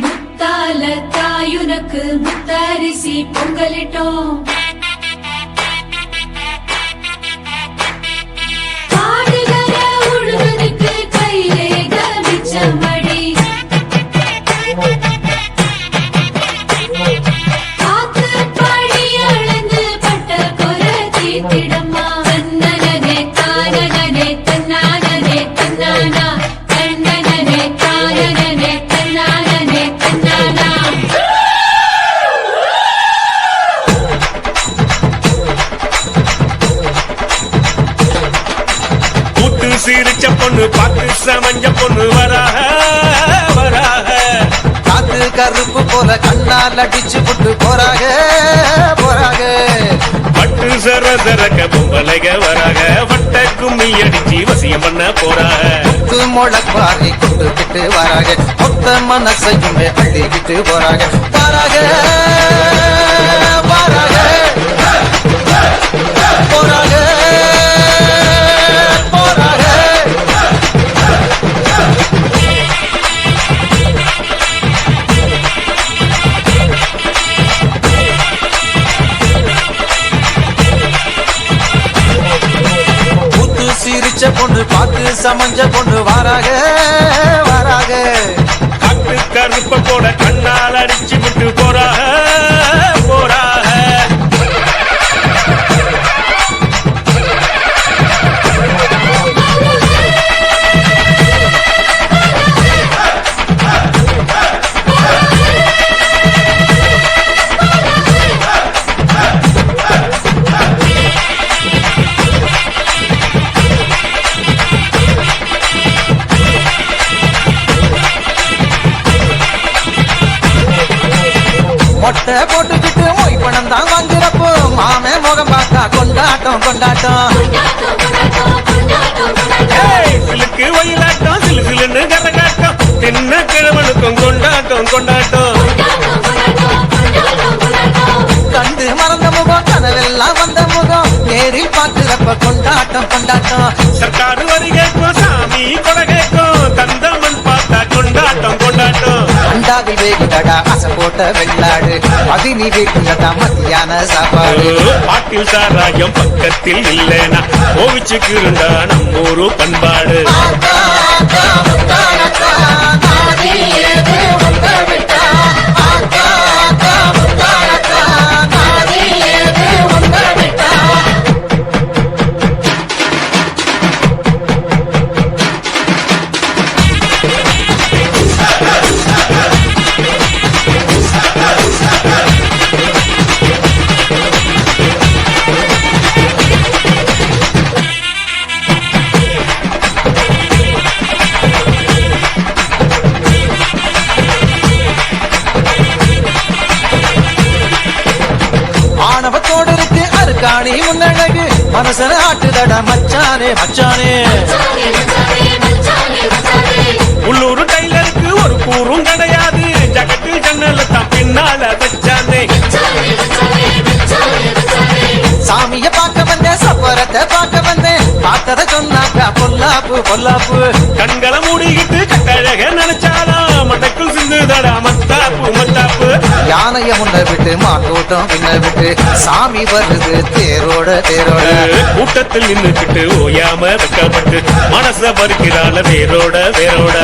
S10: முத்தால தாயுனக்கு முத்தரிசி பொங்கலிட்டோம் பாடுகிற உழுவனுக்கு கைரேக மிச்சமடி காத்து படி அளந்து பட்ட கொலை தீட்டிடம்மா தன்னனே தானனே தன்னானே தன்னானா தன்னனே தானனே தன்னானே தன்னானா
S4: கூட்டு சிரிச்ச பொண்ணு பார்த்து சமஞ்ச பொண்ணு வராக வராக
S3: காத்து கருப்பு போல கண்ணால் அடிச்சு புட்டு போறாக போறாக
S4: பட்டு சர சரக்க பொம்பளைக வராக வட்ட கும்மி அடிச்சு வசியம் பண்ண போறாக
S3: முளப்பாறை கொண்டுகிட்டு வராக மொத்த மனசையுமே அள்ளிக்கிட்டு போறாக வராக வராக போறாக போறாக பச்சை பொண்ணு பார்த்து சமஞ்ச பொண்ணு வாராக வாராக
S4: காட்டு கருப்ப போட கண்ணால் அடிச்சு விட்டு போறாக போறாக
S3: மொட்டை போட்டுக்கிட்டு மொய் பணம் தான் வாங்குறப்போ மாமே முகம் பார்த்தா கொண்டாட்டம் கொண்டாட்டம்
S4: சிலுக்கு வயலாட்டம் சிலு சிலுன்னு கரகாட்டம் தென்ன கிழவனுக்கும் கொண்டாட்டம் கொண்டாட்டம்
S3: கண்டு மறந்த முகம் கனவெல்லாம் வந்த முகம் நேரில் பார்க்கிறப்ப கொண்டாட்டம் கொண்டாட்டம்
S4: சர்க்காரு வரி கேட்கும் சாமி கொடை கேட்கும் தந்தமன் பார்த்தா கொண்டாட்டம் கொண்டாட்டம்
S3: அண்டாவில் வேகுதடா அசை போட்ட வெள்ளாடு அது நீ வேகுதடா மத்தியான சாப்பாடு
S4: பாட்டில் சாராயம் பக்கத்தில் இல்லைனா கோவிச்சுக்குருண்டா நம்மூரு பண்பாடு
S3: ஆணவத்தோடு இருக்கு அருக்காணி முன்னழகு மனசன ஆட்டுதடா மச்சானே மச்சானே
S4: உள்ளூர் டைலருக்கு ஒரு கூறும் கிடையாது ஜகத்து ஜன்னல தான் பின்னால வச்சானே
S3: சாமிய பார்க்க வந்தேன் சப்பரத்தை பார்க்க வந்தேன் பார்த்தத சொன்னாக்கா பொல்லாப்பு பொல்லாப்பு
S4: கண்களை மூடிக்கிட்டு கட்டழக நினைச்சாலும் மடக்குள் சிந்துதடா மத்தாப்பு மத்தாப்பு
S3: யானைய முன்ன விட்டு மாட்டோட்டம் பின்ன விட்டு சாமி வருது தேரோட தேரோட
S4: கூட்டத்தில் நின்னுக்கிட்டு ஓயாம வெக்கப்பட்டு மனச பறிக்கிறாள வேரோட வேரோட